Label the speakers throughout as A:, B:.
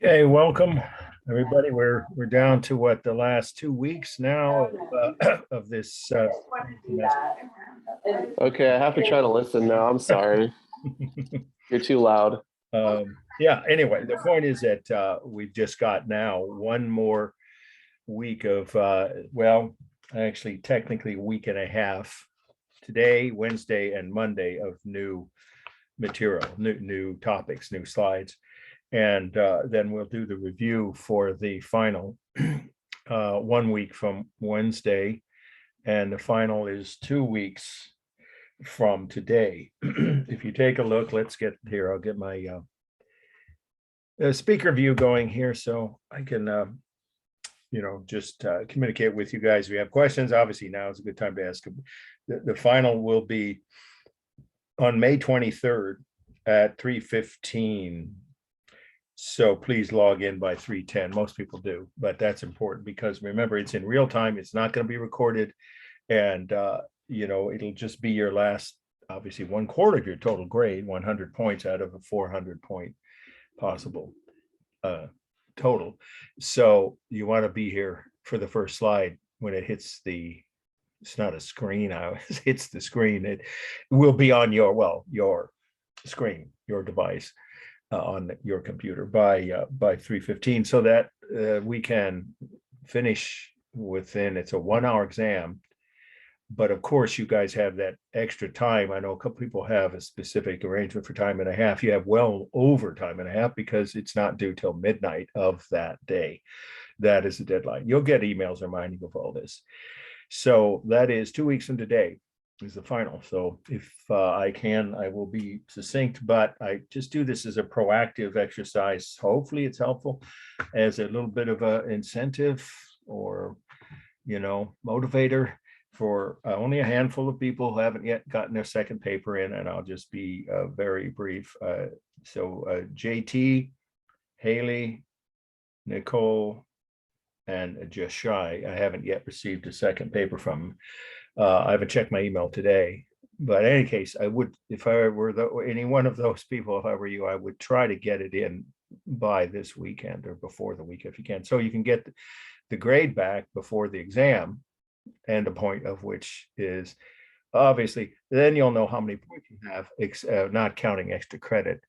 A: Okay, welcome everybody. We're down to what, the last 2 weeks now of this semester.
B: Okay, I have to try to listen now. I'm sorry. You're too loud.
A: Yeah. Anyway, the point is that we've just got now one more week of well, actually, technically a week and a half. Today, Wednesday, and Monday of new material, new topics, new slides. And then we'll do the review for the final 1 week from Wednesday, and the final is 2 weeks from today. If you take a look, let's get here. I'll get my speaker view going here so I can just communicate with you guys. If you have questions, obviously now is a good time to ask them. The final will be on May 23rd at 3:15. So please log in by 3:10. Most people do, but that's important because remember, it's in real time. It's not going to be recorded. And, it'll just be your last, obviously, 1/4 of your total grade, 100 points out of a 400-point possible total. So you want to be here for the first slide when it hits it's not a screen, it hits the screen. It will be on your screen, your device. On your computer by 3:15, so that we can finish within. It's a 1-hour exam, but of course you guys have that extra time. I know a couple people have a specific arrangement for time and a half. You have well over time and a half because it's not due till midnight of that day. That is the deadline. You'll get emails reminding you of all this. So that is 2 weeks from today is the final. So if I can, I will be succinct, but I just do this as a proactive exercise. Hopefully it's helpful as a little bit of a incentive or, motivator for only a handful of people who haven't yet gotten their second paper in. And I'll just be very brief. So JT, Haley, Nicole, and just shy. I haven't yet received a second paper from them. I haven't checked my email today, but in any case, I would, if I were any one of those people, if I were you, I would try to get it in by this weekend or before the week if you can, so you can get the grade back before the exam, and the point of which is obviously then you'll know how many points you have, not counting extra credit.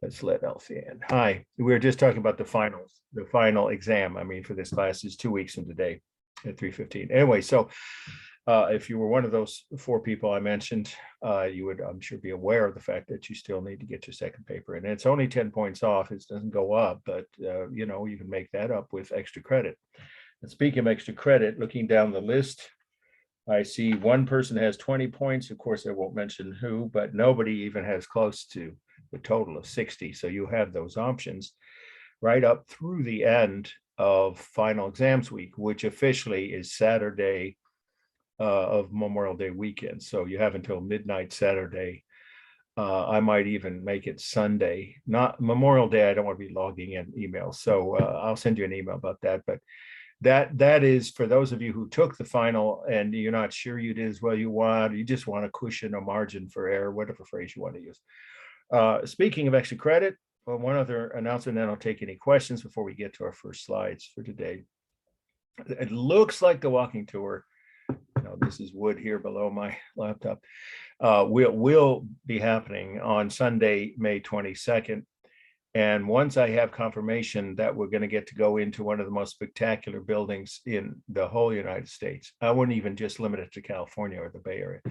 A: Let's let Elsie in. Hi, we were just talking about the final exam. I mean, for this class is 2 weeks from today at 3:15. Anyway, so if you were one of those 4 people I mentioned, you would, I'm sure, be aware of the fact that you still need to get your second paper. And it's only 10 points off. It doesn't go up, but, you can make that up with extra credit. And speaking of extra credit, looking down the list, I see one person has 20 points. Of course, I won't mention who, but nobody even has close to the total of 60. So you have those options right up through the end of final exams week, which officially is Saturday of Memorial Day weekend. So you have until midnight Saturday. I might even make it Sunday, not Memorial Day. I don't want to be logging in emails. So I'll send you an email about that. But that is for those of you who took the final and you're not sure you did as well you just want a cushion or margin for error, whatever phrase you want to use. Speaking of extra credit, one other announcement, then I'll take any questions before we get to our first slides for today. It looks like the walking tour, this is wood here below my laptop, will be happening on Sunday, May 22nd. And once I have confirmation that we're going to get to go into one of the most spectacular buildings in the whole United States, I wouldn't even just limit it to California or the Bay Area.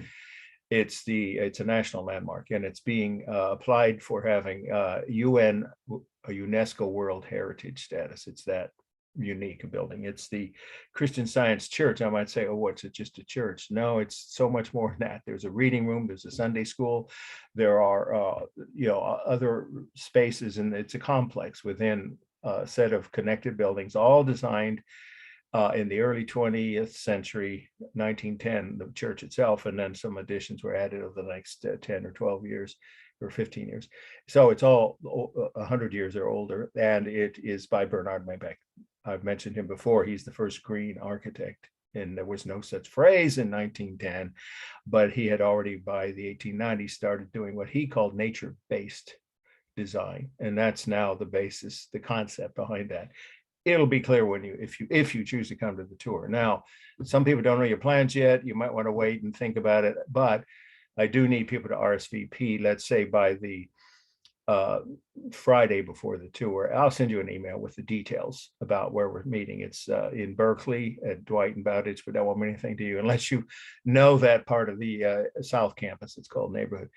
A: It's a national landmark, and it's being applied for having a UNESCO World Heritage status. It's that unique a building. It's the Christian Science Church. I might say, oh, what's it, just a church? No, it's so much more than that. There's a reading room, there's a Sunday school, there are other spaces, and it's a complex within a set of connected buildings, all designed in the early 20th century, 1910, the church itself, and then some additions were added over the next 10 or 12 years or 15 years. So it's all 100 years or older, and it is by Bernard Maybeck. I've mentioned him before. He's the first green architect, and there was no such phrase in 1910, but he had already by the 1890s started doing what he called nature-based design. And that's now the basis, the concept behind that. It'll be clear when you, if you choose to come to the tour. Now, some people don't know your plans yet. You might want to wait and think about it, but I do need people to RSVP, let's say by the Friday before the tour. I'll send you an email with the details about where we're meeting. It's in Berkeley at Dwight and Bowditch, but that won't mean anything to you unless you know that part of the South Campus. It's called neighborhood.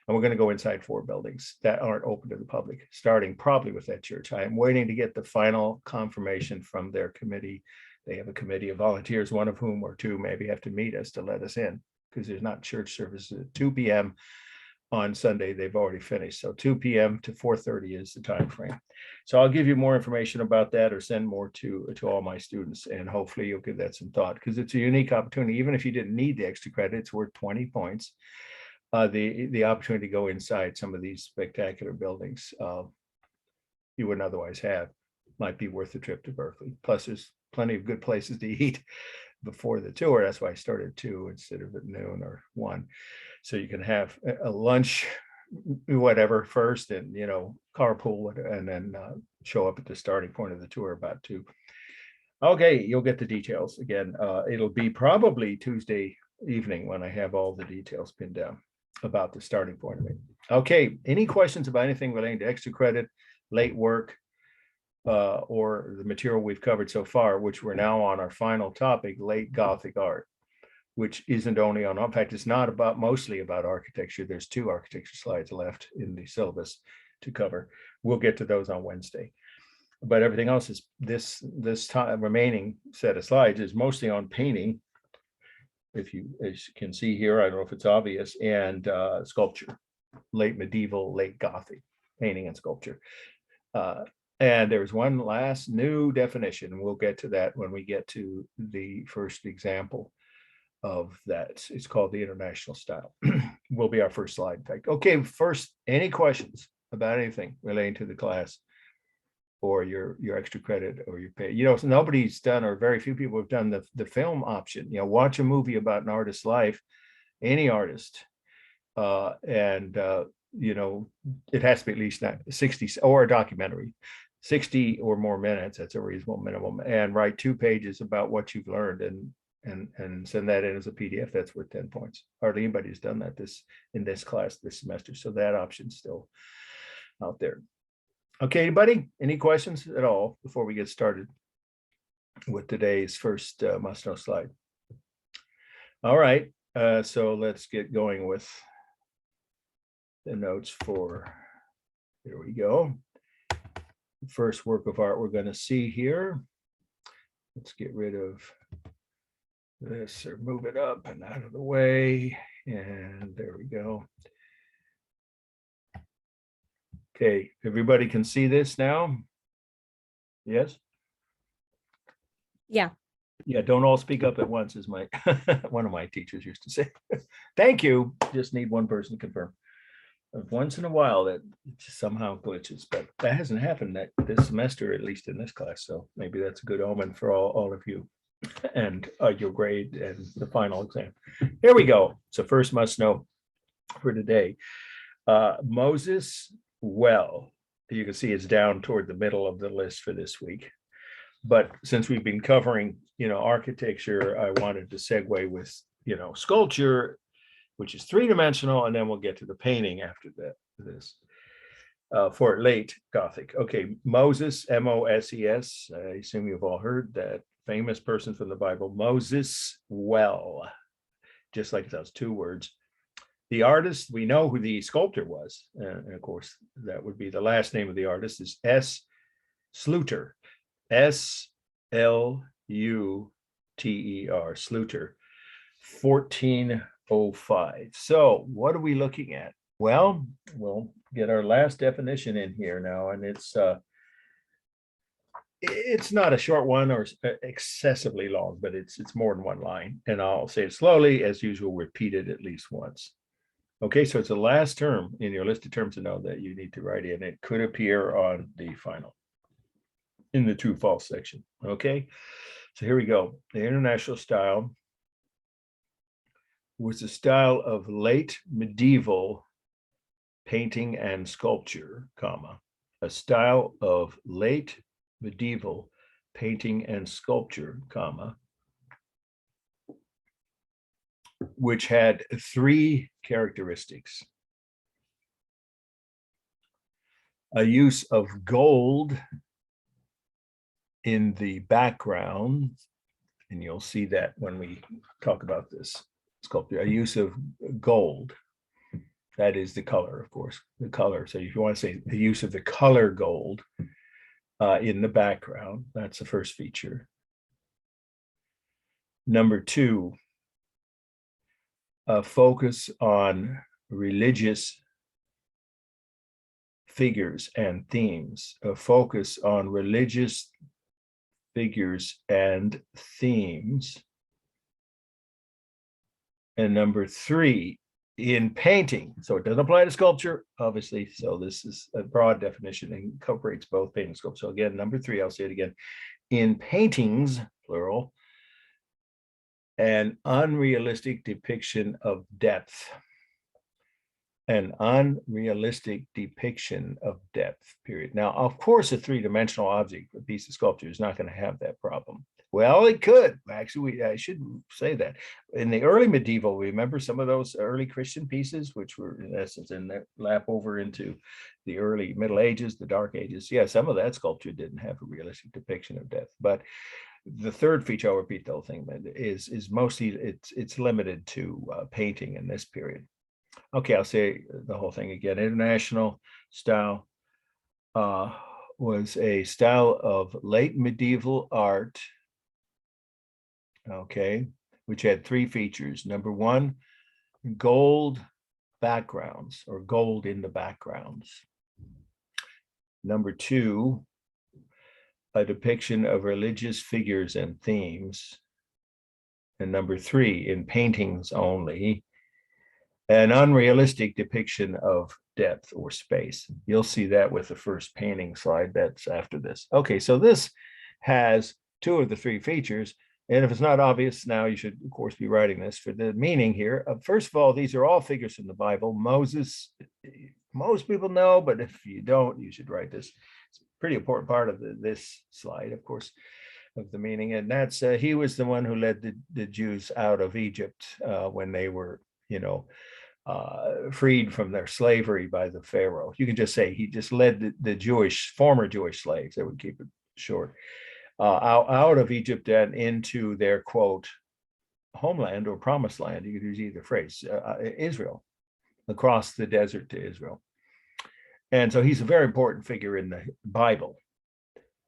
A: And we're going to go inside 4 buildings that aren't open to the public, starting probably with that church. I am waiting to get the final confirmation from their committee. They have a committee of volunteers, one of whom or 2 maybe have to meet us to let us in, because there's not church services at 2 p.m. on Sunday. They've already finished. So 2 p.m. to 4:30 is the time frame. So I'll give you more information about that, or send more to all my students, and hopefully you'll give that some thought, because it's a unique opportunity. Even if you didn't need the extra credit, it's worth 20 points. The opportunity to go inside some of these spectacular buildings you wouldn't otherwise have might be worth the trip to Berkeley. Plus, there's plenty of good places to eat before the tour. That's why I started at 2 instead of at noon or 1. So you can have a lunch, whatever, first, and carpool, and then show up at the starting point of the tour about 2. Okay, you'll get the details again. It'll be probably Tuesday evening when I have all the details pinned down about the starting point of it. Okay, any questions about anything relating to extra credit, late work, or the material we've covered so far, which we're now on our final topic, late Gothic art, which isn't only on, in fact, it's not about, mostly about architecture. There's 2 architecture slides left in the syllabus to cover. We'll get to those on Wednesday. But everything else is this time remaining set of slides is mostly on painting. As you can see here, I don't know if it's obvious, and sculpture, late medieval, late Gothic painting and sculpture. And there's one last new definition. We'll get to that when we get to the first example of that. It's called the international style. Will be our first slide, in fact. Okay, first, any questions about anything relating to the class or your extra credit or your pay? Nobody's done, or very few people have done the film option. Watch a movie about an artist's life, any artist, and it has to be at least 60, or a documentary, 60 or more minutes. That's a reasonable minimum, and write 2 pages about what you've learned, and send that in as a PDF. That's worth 10 points. Hardly anybody's done that in this class this semester, so that option's still out there. Okay, anybody? Any questions at all before we get started with today's first must-know slide? All right, so let's get going with the notes for, here we go. The first work of art we're going to see here. Let's get rid of this, or move it up and out of the way. And there we go. Okay, everybody can see this now? Yes?
C: Yeah.
A: Yeah, don't all speak up at once, as my one of my teachers used to say. Thank you. Just need one person to confirm. Once in a while that somehow glitches, but that hasn't happened this semester, at least in this class. So maybe that's a good omen for all of you and your grade and the final exam. Here we go. So first must know for today. Moses Well, you can see it's down toward the middle of the list for this week. But since we've been covering, architecture, I wanted to segue with, sculpture, which is 3-dimensional, and then we'll get to the painting after this. For late Gothic. Okay, Moses, Moses. I assume you've all heard that famous person from the Bible, Moses Well, just like those 2 words. The artist, we know who the sculptor was, and of course that would be the last name of the artist, is S. Sluter, Sluter, Sluter, 1405. So what are we looking at? Well, we'll get our last definition in here now, and it's not a short one or excessively long, but it's more than one line, and I'll say it slowly, as usual, repeat it at least once. Okay, so it's the last term in your list of terms to know that you need to write in. It could appear on the final, in the true false section. Okay, so here we go. The international style was the style of late medieval painting and sculpture, comma, a style of late medieval painting and sculpture, comma, which had three characteristics: a use of gold in the background, and you'll see that when we talk about this sculpture, a use of gold. That is the color, of course, the color. So if you want to say the use of the color gold in the background, that's the first feature. Number two, a focus on religious figures and themes, a focus on religious figures and themes. And number three, in painting, so it doesn't apply to sculpture, obviously, so this is a broad definition and incorporates both painting and sculpture. So again, number three, I'll say it again, in paintings, plural, an unrealistic depiction of depth. An unrealistic depiction of depth, period. Now, of course, a three-dimensional object, a piece of sculpture, is not going to have that problem. Well, it could. Actually, I should say that. In the early medieval, remember some of those early Christian pieces, which were in essence in that lap over into the early Middle Ages, the Dark Ages. Yeah, some of that sculpture didn't have a realistic depiction of depth. But the third feature, I'll repeat the whole thing, is mostly it's limited to painting in this period. Okay, I'll say the whole thing again. International style was a style of late medieval art, okay, which had three features. Number one, gold backgrounds or gold in the backgrounds. Number two, a depiction of religious figures and themes. And number three, in paintings only, an unrealistic depiction of depth or space. You'll see that with the first painting slide that's after this. Okay, so this has two of the three features. And if it's not obvious now, you should, of course, be writing this for the meaning here. First of all, these are all figures from the Bible. Moses, most people know, but if you don't, you should write this. It's a pretty important part of this slide, of course, of the meaning. And that's, he was the one who led the Jews out of Egypt when they were, freed from their slavery by the Pharaoh. You can just say he just led the former Jewish slaves, that would keep it short, out of Egypt and into their, quote, homeland or promised land. You could use either phrase, Israel, across the desert to Israel. And so he's a very important figure in the Bible.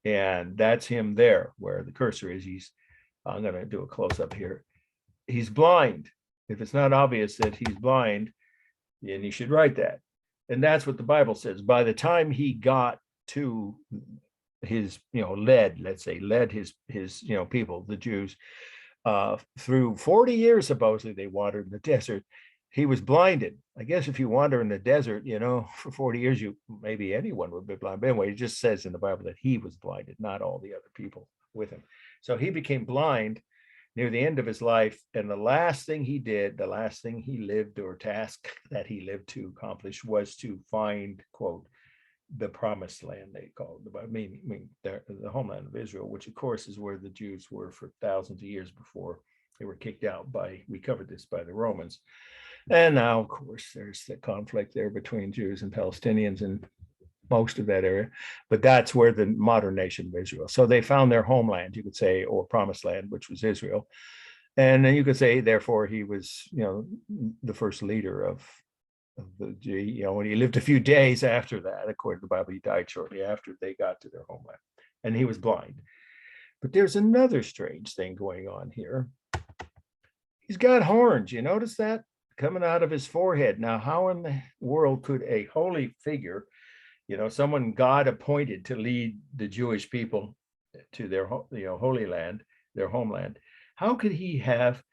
A: And that's him there where the cursor is. I'm going to do a close up here. He's blind. If it's not obvious that he's blind, then you should write that. And that's what the Bible says. By the time he got to his, led his people, the Jews, through 40 years, supposedly they wandered in the desert, he was blinded. I guess if you wander in the desert, for 40 years, maybe anyone would be blind. But anyway, it just says in the Bible that he was blinded, not all the other people with him. So he became blind near the end of his life. And the last thing he did, the last thing he lived or task that he lived to accomplish was to find, quote, the promised land, they call it, the homeland of Israel, which of course is where the Jews were for thousands of years before they were kicked out we covered this, by the Romans. And now, of course, there's the conflict there between Jews and Palestinians and most of that area, but that's where the modern nation of Israel. So they found their homeland, you could say, or promised land, which was Israel. And then you could say, therefore, he was, the first leader of the, when he lived a few days after that, according to the Bible, he died shortly after they got to their homeland, and he was blind. But there's another strange thing going on here. He's got horns. You notice that coming out of his forehead. Now, how in the world could a holy figure, someone God appointed to lead the Jewish people to their, holy land, their homeland, how could he have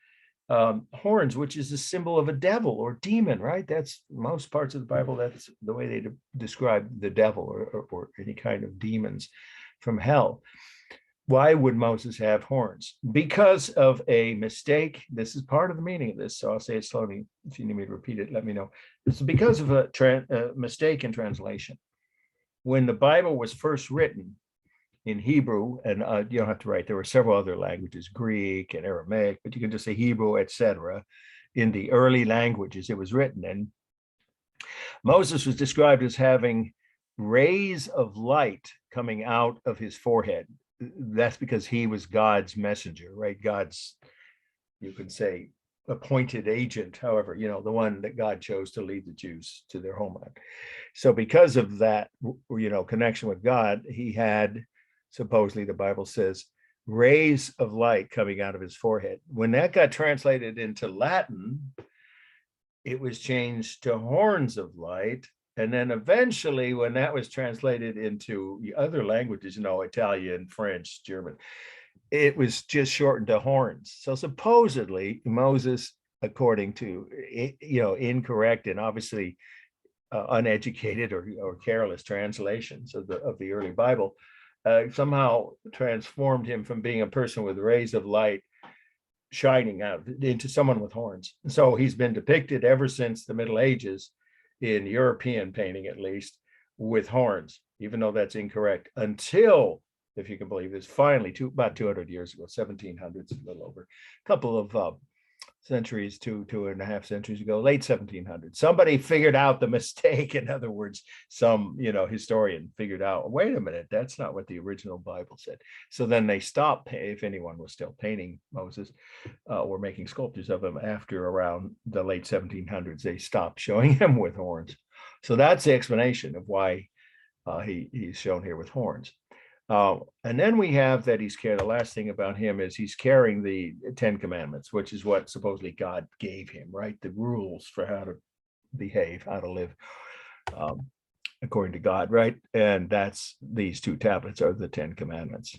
A: horns, which is a symbol of a devil or demon, right? That's most parts of the Bible. That's the way they describe the devil or any kind of demons from hell. Why would Moses have horns? Because of a mistake. This is part of the meaning of this, so I'll say it slowly. If you need me to repeat it, let me know. It's because of a mistake in translation. When the Bible was first written in Hebrew, and you don't have to write, there were several other languages, Greek and Aramaic, but you can just say Hebrew, etc. In the early languages it was written in, Moses was described as having rays of light coming out of his forehead. That's because he was God's messenger, right? God's, you could say, appointed agent, however, the one that God chose to lead the Jews to their homeland. So because of that, connection with God, he had, supposedly the Bible says, rays of light coming out of his forehead. When that got translated into Latin, it was changed to horns of light. And then eventually, when that was translated into other languages, Italian, French, German, it was just shortened to horns. So supposedly Moses, according to, incorrect and obviously uneducated or careless translations of the early Bible, somehow transformed him from being a person with rays of light shining out into someone with horns. So he's been depicted ever since the Middle Ages, in European painting at least, with horns, even though that's incorrect, until, if you can believe this, finally about 200 years ago, 1700s, a little over, a couple of centuries, two and a half centuries ago, late 1700s, somebody figured out the mistake. In other words, some historian figured out, wait a minute, that's not what the original Bible said. So then they stopped, if anyone was still painting Moses or making sculptures of him after around the late 1700s, they stopped showing him with horns. So that's the explanation of why he's shown here with horns. And then we have that he's carrying, the last thing about him is he's carrying the 10 Commandments, which is what supposedly God gave him, right? The rules for how to behave, how to live according to God, right? And that's these two tablets are the 10 Commandments.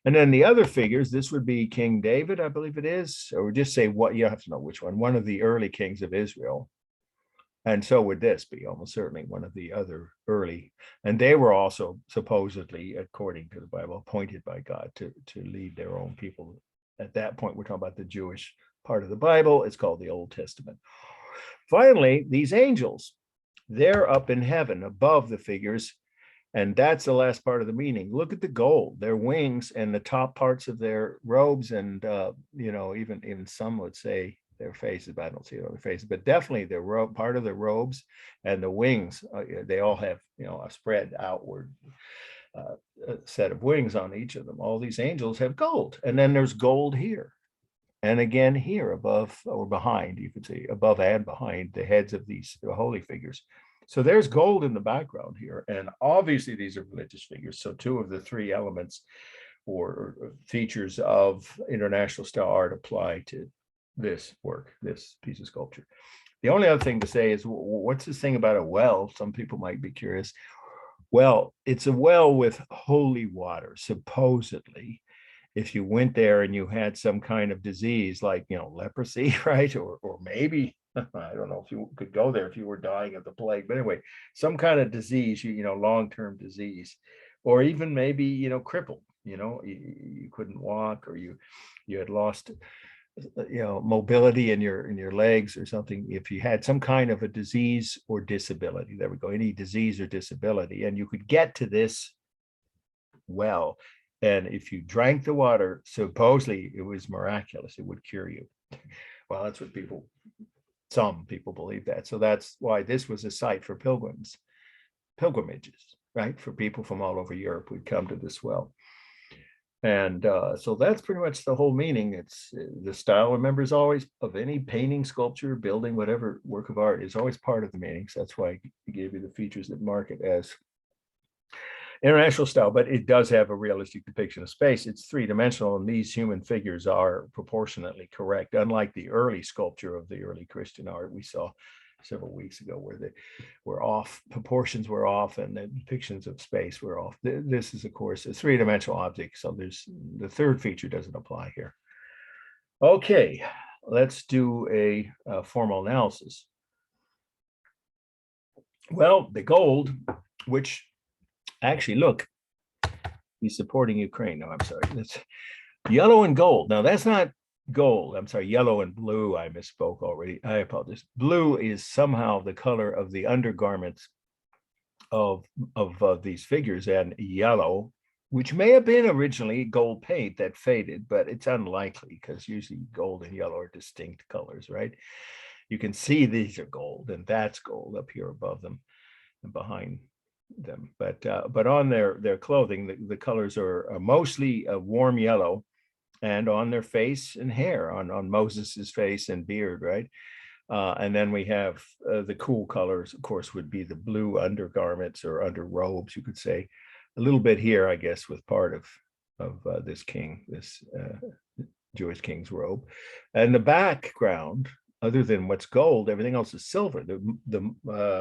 A: And then the other figures, this would be King David, I believe it is, or just say what, you have to know which one of the early kings of Israel. And so would this be almost certainly one of the other early. And they were also supposedly, according to the Bible, appointed by God to lead their own people. At that point, we're talking about the Jewish part of the Bible. It's called the Old Testament. Finally, these angels, they're up in heaven above the figures. And that's the last part of the meaning. Look at the gold, their wings and the top parts of their robes. And, even some would say their faces, but I don't see it on their faces, but definitely their robe, part of their robes and the wings, they all have, a spread outward set of wings on each of them. All these angels have gold. And then there's gold here. And again, here above or behind, you could say above and behind the heads of these holy figures. So there's gold in the background here. And obviously these are religious figures. So two of the three elements or features of international style art apply to this work, this piece of sculpture. The only other thing to say is, what's this thing about a well? Some people might be curious. Well, it's a well with holy water, supposedly. If you went there and you had some kind of disease like, leprosy, right? Or maybe, I don't know if you could go there if you were dying of the plague, but anyway, some kind of disease, long-term disease, or even maybe, crippled, you couldn't walk, or you had lost mobility in your legs or something. If you had some kind of a disease or disability, there we go, any disease or disability, and you could get to this well, and if you drank the water, supposedly it was miraculous, it would cure you. Well, that's what some people believe that. So that's why this was a site for pilgrimages, right? For people from all over Europe would come to this well. And so that's pretty much the whole meaning. It's the style, remember, is always, of any painting, sculpture, building, whatever work of art, is always part of the meaning. So that's why I gave you the features that mark it as international style, but it does have a realistic depiction of space. It's three-dimensional, and these human figures are proportionately correct, unlike the early sculpture of the early Christian art we saw several weeks ago, where they were off, proportions were off, and the depictions of space were off. This is, of course, a three-dimensional object, so there's the third feature doesn't apply here. Okay, let's do a formal analysis. Well, the gold, which actually, look, He's supporting Ukraine. No, I'm sorry. That's yellow and gold. Now that's not gold. I'm sorry, yellow and blue. I misspoke already. I apologize. Blue is somehow the color of the undergarments of these figures, and yellow, which may have been originally gold paint that faded, but it's unlikely because usually gold and yellow are distinct colors, right? You can see these are gold, and that's gold up here above them and behind them. But on their clothing, the colors are mostly a warm yellow, and on their face and hair, on Moses's face and beard, right? And then we have the cool colors, of course, would be the blue undergarments or under robes, you could say. A little bit here, I guess, with part of this king, this Jewish king's robe. And the background, other than what's gold, everything else is silver. The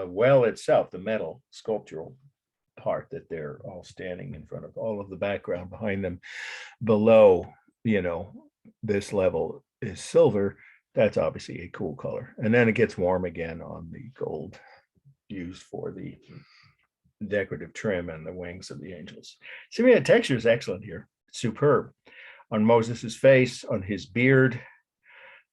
A: well itself, the metal sculptural part that they're all standing in front of, all of the background behind them below, this level is silver. That's obviously a cool color. And then it gets warm again on the gold used for the decorative trim and the wings of the angels. See, the texture is excellent here. Superb. On Moses's face, on his beard,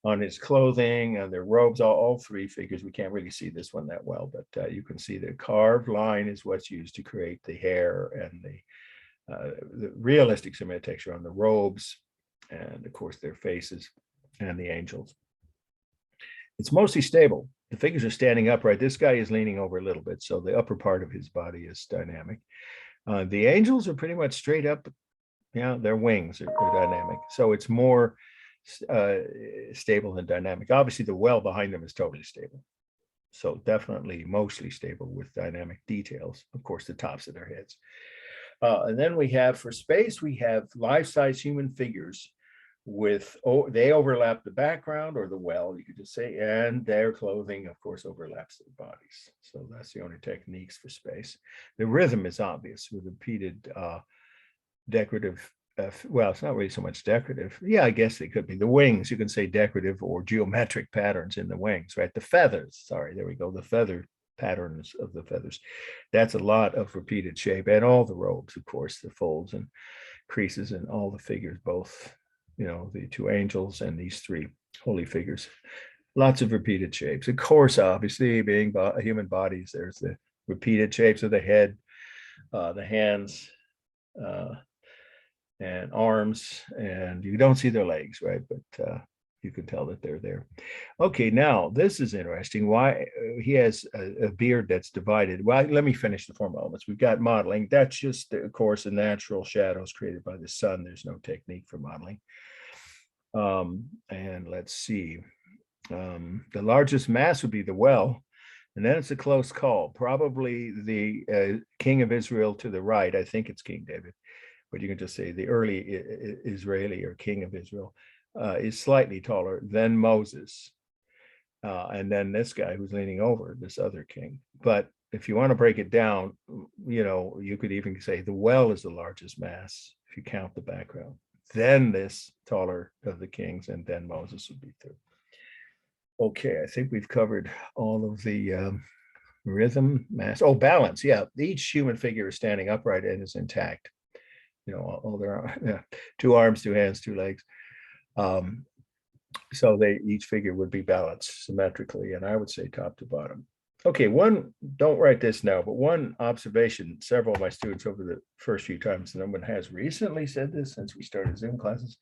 A: on his clothing, and their robes, all three figures. We can't really see this one that well, but you can see the carved line is what's used to create the hair and the realistic similar texture on the robes, and of course their faces and the angels. It's mostly stable. The figures are standing upright. This guy is leaning over a little bit, so the upper part of his body is dynamic. The angels are pretty much straight up. Yeah, their wings are dynamic. So it's more stable than dynamic. Obviously, the well behind them is totally stable. So definitely mostly stable with dynamic details. Of course, the tops of their heads. And then we have, for space, we have life-size human figures with, they overlap the background or the well, you could just say, and their clothing, of course, overlaps their bodies. So that's the only techniques for space. The rhythm is obvious with repeated decorative, well, it's not really so much decorative. Yeah, I guess it could be. The wings, you can say decorative or geometric patterns in the wings, right? The feathers, sorry, there we go, the feather patterns of the feathers. That's a lot of repeated shape, and all the robes, of course, the folds and creases and all the figures, both, the two angels and these three holy figures. Lots of repeated shapes. Of course, obviously, being human bodies, there's the repeated shapes of the head, the hands, and arms, and you don't see their legs, right? But you can tell that they're there. Okay, now this is interesting. Why he has a beard that's divided. Well, let me finish the formal elements. We've got modeling. That's just, of course, the natural shadows created by the sun. There's no technique for modeling. And let's see. The largest mass would be the well, and then it's a close call. Probably the king of Israel to the right. I think it's King David, but you can just say the early Israeli or king of Israel is slightly taller than Moses. And then this guy who's leaning over, this other king. But if you want to break it down, you could even say the well is the largest mass if you count the background. Then this taller of the kings, and then Moses would be third. Okay, I think we've covered all of the rhythm, mass. Oh, balance. Yeah, each human figure is standing upright and is intact. All their two arms, two hands, two legs. So each figure would be balanced symmetrically, and I would say top to bottom. Okay, don't write this now, but one observation several of my students over the first few times, no one has recently said this since we started Zoom classes,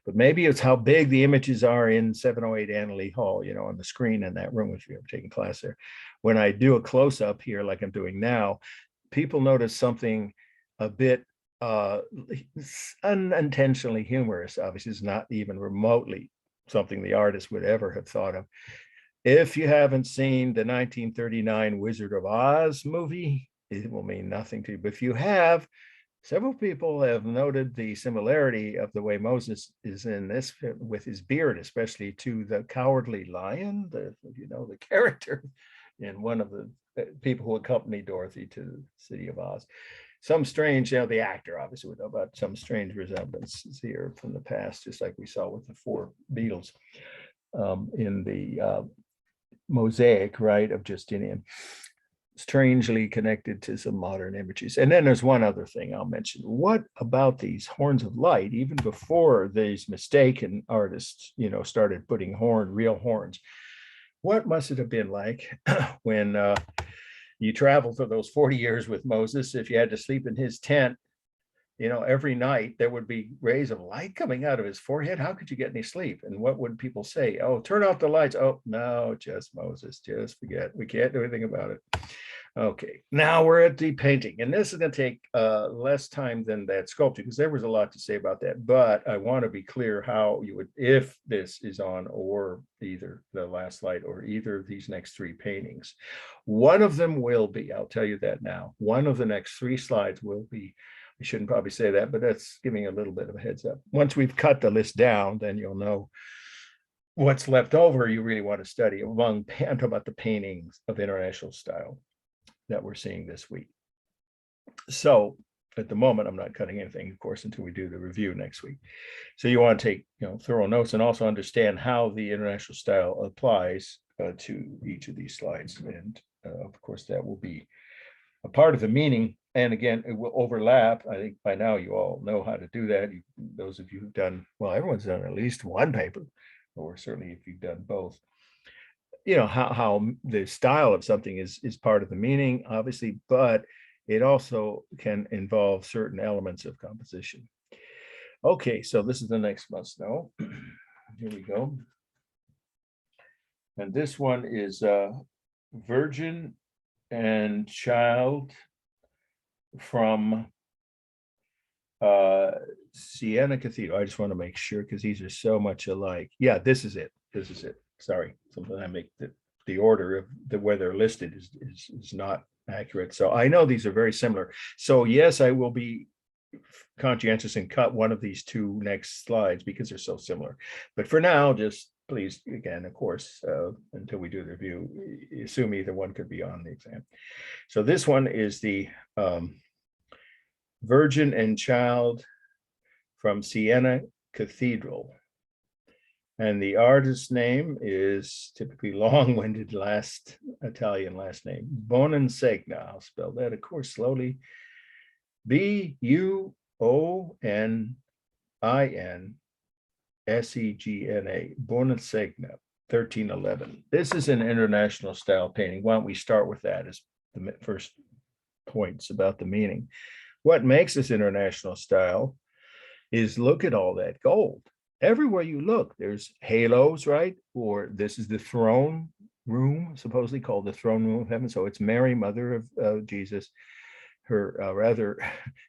A: but maybe it's how big the images are in 708 Anna Lee Hall, on the screen in that room if you're ever taking class there. When I do a close-up here like I'm doing now, people notice something a bit unintentionally humorous. Obviously, it's not even remotely something the artist would ever have thought of. If you haven't seen the 1939 Wizard of Oz movie, it will mean nothing to you. But if you have, several people have noted the similarity of the way Moses is in this with his beard, especially to the Cowardly Lion, the character in one of the people who accompanied Dorothy to the city of Oz. Some strange, the actor obviously would know about some strange resemblances here from the past, just like we saw with the four Beatles in the mosaic, right, of Justinian. strangely connected to some modern images. And then there's one other thing I'll mention. What about these horns of light, even before these mistaken artists, started putting real horns? What must it have been like when you traveled for those 40 years with Moses? If you had to sleep in his tent, every night there would be rays of light coming out of his forehead. How could you get any sleep? And what would people say? Oh, turn off the lights. Oh, no, just Moses, just forget. We can't do anything about it. Okay, now we're at the painting, and this is going to take less time than that sculpture because there was a lot to say about that. But I want to be clear how you would, if this is on or either the last slide or either of these next three paintings. One of them will be, I'll tell you that now, one of the next three slides will be, I shouldn't probably say that, but that's giving a little bit of a heads up. Once we've cut the list down, then you'll know what's left over you really want to study I'm talking about the paintings of international style that we're seeing this week. So at the moment, I'm not cutting anything, of course, until we do the review next week. So you want to take thorough notes and also understand how the international style applies to each of these slides. And of course, that will be a part of the meaning. And again, it will overlap. I think by now you all know how to do that. Those of you who've done, well, everyone's done at least one paper, or certainly if you've done both. How the style of something is part of the meaning, obviously, but it also can involve certain elements of composition. Okay, so this is the next must know. Here we go. And this one is Virgin and Child from Siena Cathedral. I just want to make sure because these are so much alike. Yeah, this is it. This is it. Sorry, something I make the order of where they're listed is not accurate. So I know these are very similar. So yes, I will be conscientious and cut one of these two next slides because they're so similar. But for now, just please, again, of course, until we do the review, assume either one could be on the exam. So this one is the Virgin and Child from Siena Cathedral. And the artist's name is typically long-winded Italian last name, Bonensegna. I'll spell that, of course, slowly. Buoninsegna, Bonensegna, 1311. This is an international style painting. Why don't we start with that as the first points about the meaning. What makes this international style is look at all that gold. Everywhere you look, there's halos, right? Or this is the throne room, supposedly called the throne room of heaven. So it's Mary, mother of Jesus, her rather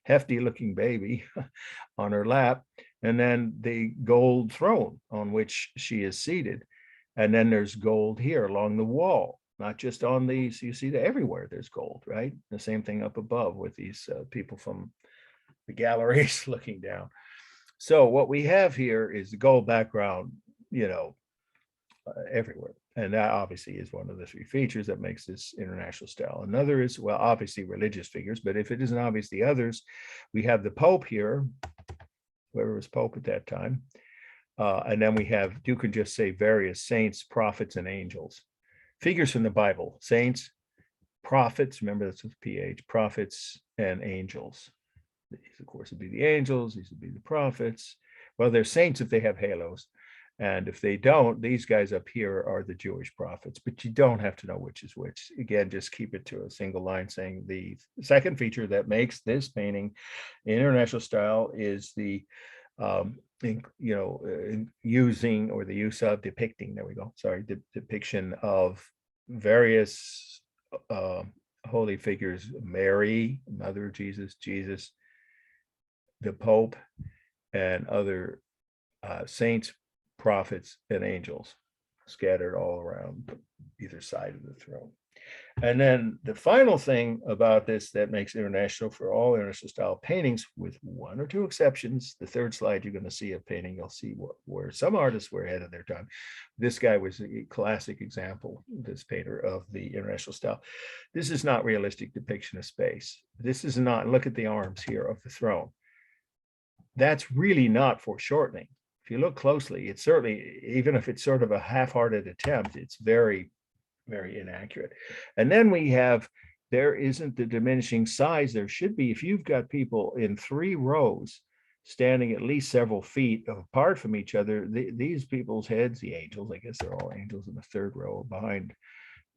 A: hefty looking baby on her lap, and then the gold throne on which she is seated. And then there's gold here along the wall, not just on these, you see that everywhere there's gold, right? The same thing up above with these people from the galleries looking down. So what we have here is the gold background, everywhere. And that obviously is one of the three features that makes this international style. Another is, well, obviously religious figures, but if it isn't obvious the others, we have the Pope here, whoever was Pope at that time. And then we have, you can just say various saints, prophets, and angels. Figures from the Bible, saints, prophets, remember that's with PH, prophets, and angels. These, of course, would be the angels. These would be the prophets. Well, they're saints if they have halos. And if they don't, these guys up here are the Jewish prophets. But you don't have to know which is which. Again, just keep it to a single line saying the second feature that makes this painting international style is the, using or the use of depicting, there we go, sorry, the depiction of various holy figures, Mary, mother of Jesus, the Pope, and other saints, prophets, and angels scattered all around either side of the throne. And then the final thing about this that makes international for all international style paintings, with one or two exceptions, the third slide you're going to see a painting, you'll see where some artists were ahead of their time. This guy was a classic example, this painter, of the international style. This is not realistic depiction of space. This is not, look at the arms here of the throne. That's really not foreshortening. If you look closely, it's certainly, even if it's sort of a half-hearted attempt, it's very, very inaccurate. And then we have there isn't the diminishing size there should be. If you've got people in 3 rows standing at least several feet apart from each other, these people's heads, the angels, I guess they're all angels in the 3rd row behind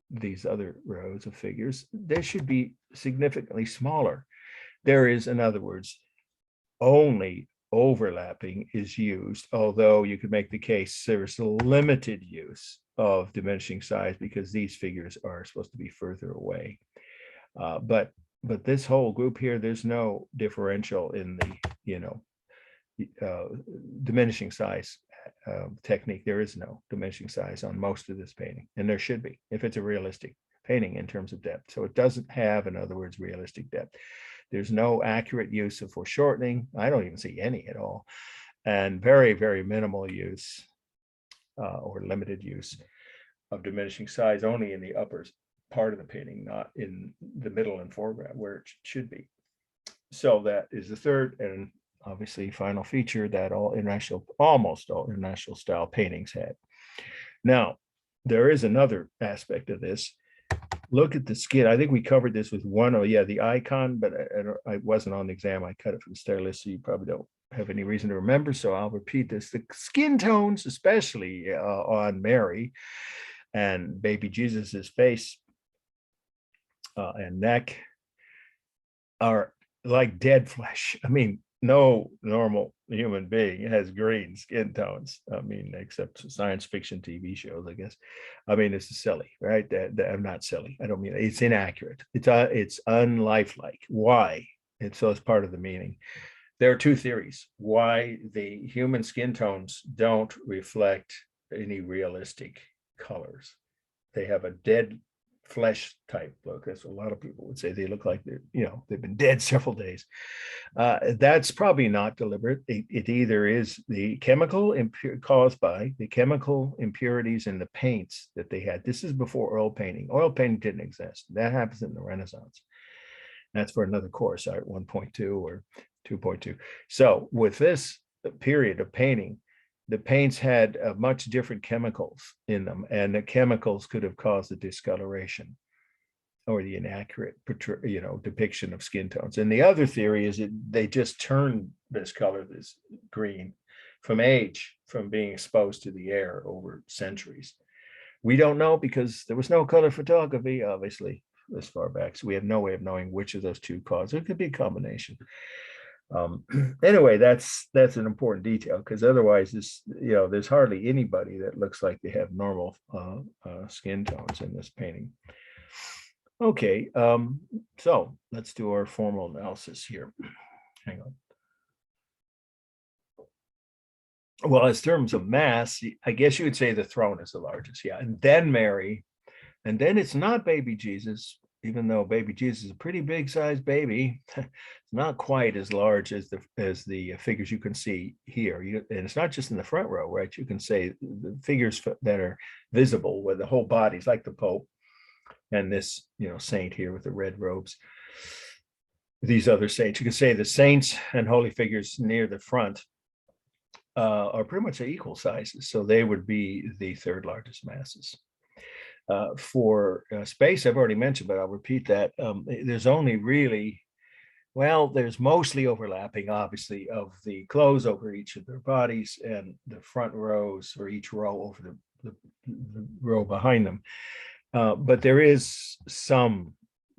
A: these other rows of figures, they should be significantly smaller. There is, in other words, only overlapping is used, although you could make the case there's limited use of diminishing size because these figures are supposed to be further away. But this whole group here, there's no differential in the diminishing size technique. There is no diminishing size on most of this painting, and there should be if it's a realistic painting in terms of depth. So it doesn't have, in other words, realistic depth. There's no accurate use of foreshortening. I don't even see any at all, and very, very minimal use or limited use of diminishing size only in the upper part of the painting, not in the middle and foreground where it should be. So that is the third and obviously final feature that almost all international style paintings had. Now, there is another aspect of this. Look at the skin. I think we covered this with the icon, but I wasn't on the exam. I cut it from the stair list, so you probably don't have any reason to remember. So I'll repeat this. The skin tones, especially on Mary and baby Jesus's face and neck, are like dead flesh. I mean, no normal human being has green skin tones. I mean, except science fiction TV shows, I guess. I mean, this is silly, right? I'm not silly. I don't mean it's inaccurate. It's unlifelike. Why? And so it's part of the meaning. There are 2 theories why the human skin tones don't reflect any realistic colors. They have a dead flesh type look. That's what a lot of people would say. They look like they've been dead several days. That's probably not deliberate. It either is the caused by the chemical impurities in the paints that they had. This is before oil painting. Oil painting didn't exist. That happens in the Renaissance. That's for another course, 1.2 or 2.2. So with this period of painting, the paints had much different chemicals in them, and the chemicals could have caused the discoloration or the inaccurate depiction of skin tones. And the other theory is that they just turned this color, this green, from age, from being exposed to the air over centuries. We don't know because there was no color photography, obviously, as far back. So we have no way of knowing which of those 2 caused. It could be a combination. Anyway, that's an important detail because otherwise there's hardly anybody that looks like they have normal skin tones in this painting. Okay, so let's do our formal analysis here. Hang on. Well, in terms of mass, I guess you would say the throne is the largest, yeah, and then Mary, and then it's not baby Jesus, even though baby Jesus is a pretty big sized baby. It's not quite as large as the figures you can see here. And it's not just in the front row, right? You can say the figures that are visible where the whole body's like the Pope and this, saint here with the red robes. These other saints, you can say the saints and holy figures near the front are pretty much equal sizes. So they would be the 3rd largest masses. For space, I've already mentioned, but I'll repeat that. There's only really, there's mostly overlapping, obviously, of the clothes over each of their bodies and the front rows or each row over the row behind them. But there is some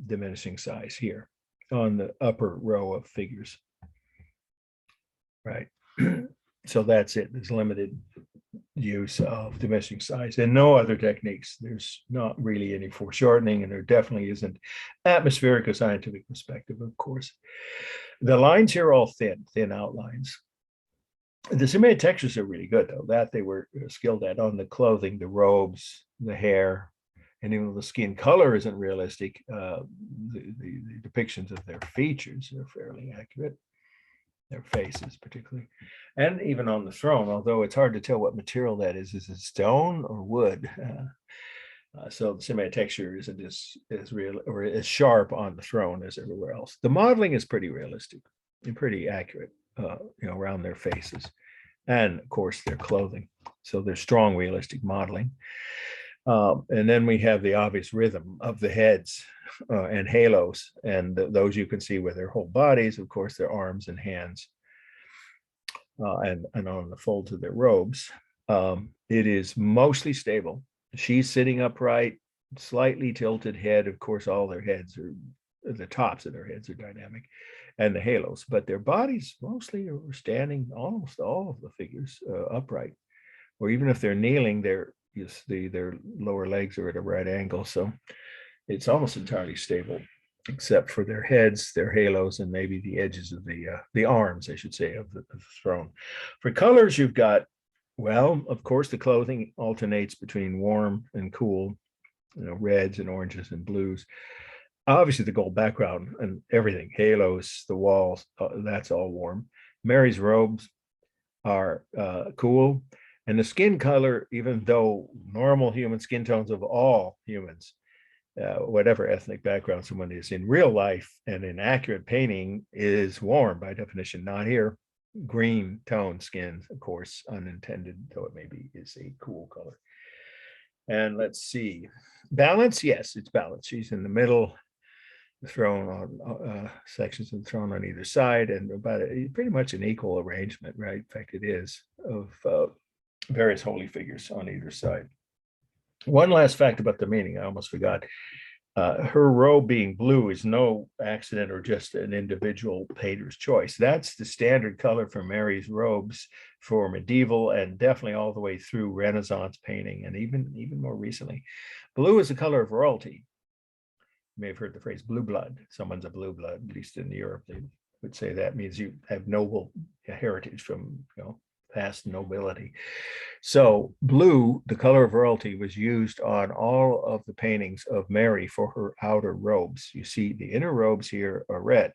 A: diminishing size here on the upper row of figures. Right. So that's it. There's limited use of diminishing size and no other techniques. There's not really any foreshortening, and there definitely isn't atmospheric or scientific perspective, of course. The lines here are all thin outlines. The simulated textures are really good, though, that they were skilled at on the clothing, the robes, the hair, and even though the skin color isn't realistic, the depictions of their features are fairly accurate. Their faces particularly, and even on the throne, although it's hard to tell what material that is. Is it stone or wood? So the simulated texture isn't as real or as sharp on the throne as everywhere else. The modeling is pretty realistic and pretty accurate, around their faces, and of course their clothing. So there's strong realistic modeling. And then we have the obvious rhythm of the heads and halos, and those you can see with their whole bodies, of course, their arms and hands, and on the folds of their robes. It is mostly stable. She's sitting upright, slightly tilted head. Of course, all their heads are, the tops of their heads are dynamic, and the halos, but their bodies mostly are standing, almost all of the figures upright, or even if they're kneeling, their lower legs are at a right angle. So it's almost entirely stable, except for their heads, their halos, and maybe the edges of the arms, I should say, of the throne. For colors, you've got, well, of course, the clothing alternates between warm and cool, reds and oranges and blues. Obviously, the gold background and everything, halos, the walls, that's all warm. Mary's robes are cool. And the skin color, even though normal human skin tones of all humans, whatever ethnic background someone is, in real life and in accurate painting, is warm by definition, not here. Green tone skins, of course, unintended, though it maybe is a cool color. And let's see, balance, yes, it's balanced. She's in the middle, the throne on sections of the throne on either side, and about pretty much an equal arrangement, right? In fact, it is, of various holy figures on either side. One last fact about the meaning, I almost forgot. Her robe being blue is no accident or just an individual painter's choice. That's the standard color for Mary's robes for medieval and definitely all the way through Renaissance painting, and even more recently. Blue is the color of royalty. You may have heard the phrase blue blood. Someone's a blue blood, at least in Europe, they would say that means you have noble heritage from past nobility. So blue, the color of royalty, was used on all of the paintings of Mary for her outer robes. You see the inner robes here are red,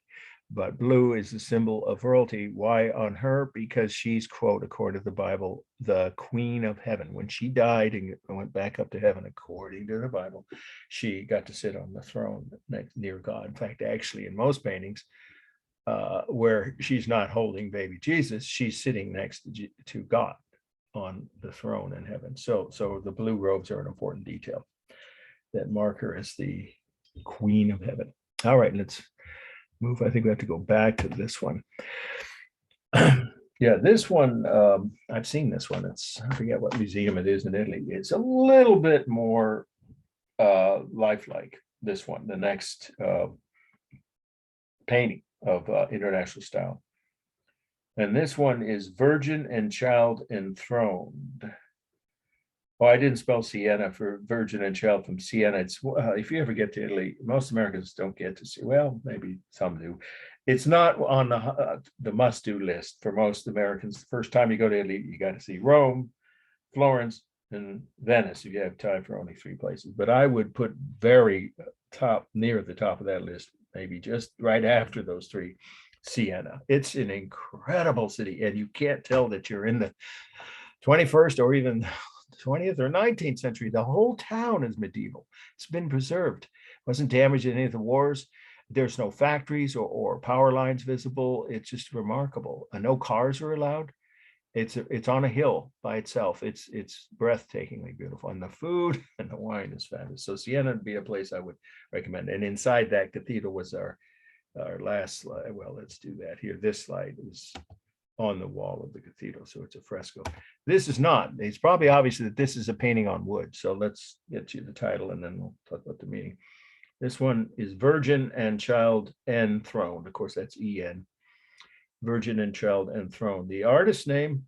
A: but blue is the symbol of royalty. Why on her? Because she's, quote, according to the Bible, the Queen of Heaven. When she died and went back up to heaven, according to the Bible, she got to sit on the throne near God. In fact, actually, in most paintings, where she's not holding baby Jesus, she's sitting next to God on the throne in heaven. So the blue robes are an important detail that mark her as the Queen of Heaven. All right, let's move. I think we have to go back to this one. Yeah, this one, I've seen this one. I forget what museum it is in Italy. It's a little bit more lifelike, this one, the next painting of international style. And this one is Virgin and Child Enthroned. Oh, I didn't spell Sienna for Virgin and Child from Siena. It's if you ever get to Italy, most Americans don't get to see. Well, maybe some do. It's not on the must-do list for most Americans. The first time you go to Italy, you got to see Rome, Florence, and Venice if you have time for only 3 places. But I would put very near the top of that list, maybe just right after those 3, Siena. It's an incredible city, and you can't tell that you're in the 21st or even 20th or 19th century. The whole town is medieval. It's been preserved. It wasn't damaged in any of the wars. There's no factories or power lines visible. It's just remarkable. And no cars are allowed. It's on a hill by itself. It's breathtakingly beautiful, and the food and the wine is fabulous. So Siena would be a place I would recommend. And inside that cathedral was our last slide. Well, let's do that here. This slide is on the wall of the cathedral, so it's a fresco. This is not. It's probably obvious that this is a painting on wood. So let's get you the title, and then we'll talk about the meaning. This one is Virgin and Child Enthroned. Of course, that's En. Virgin and Child Enthroned. The artist's name,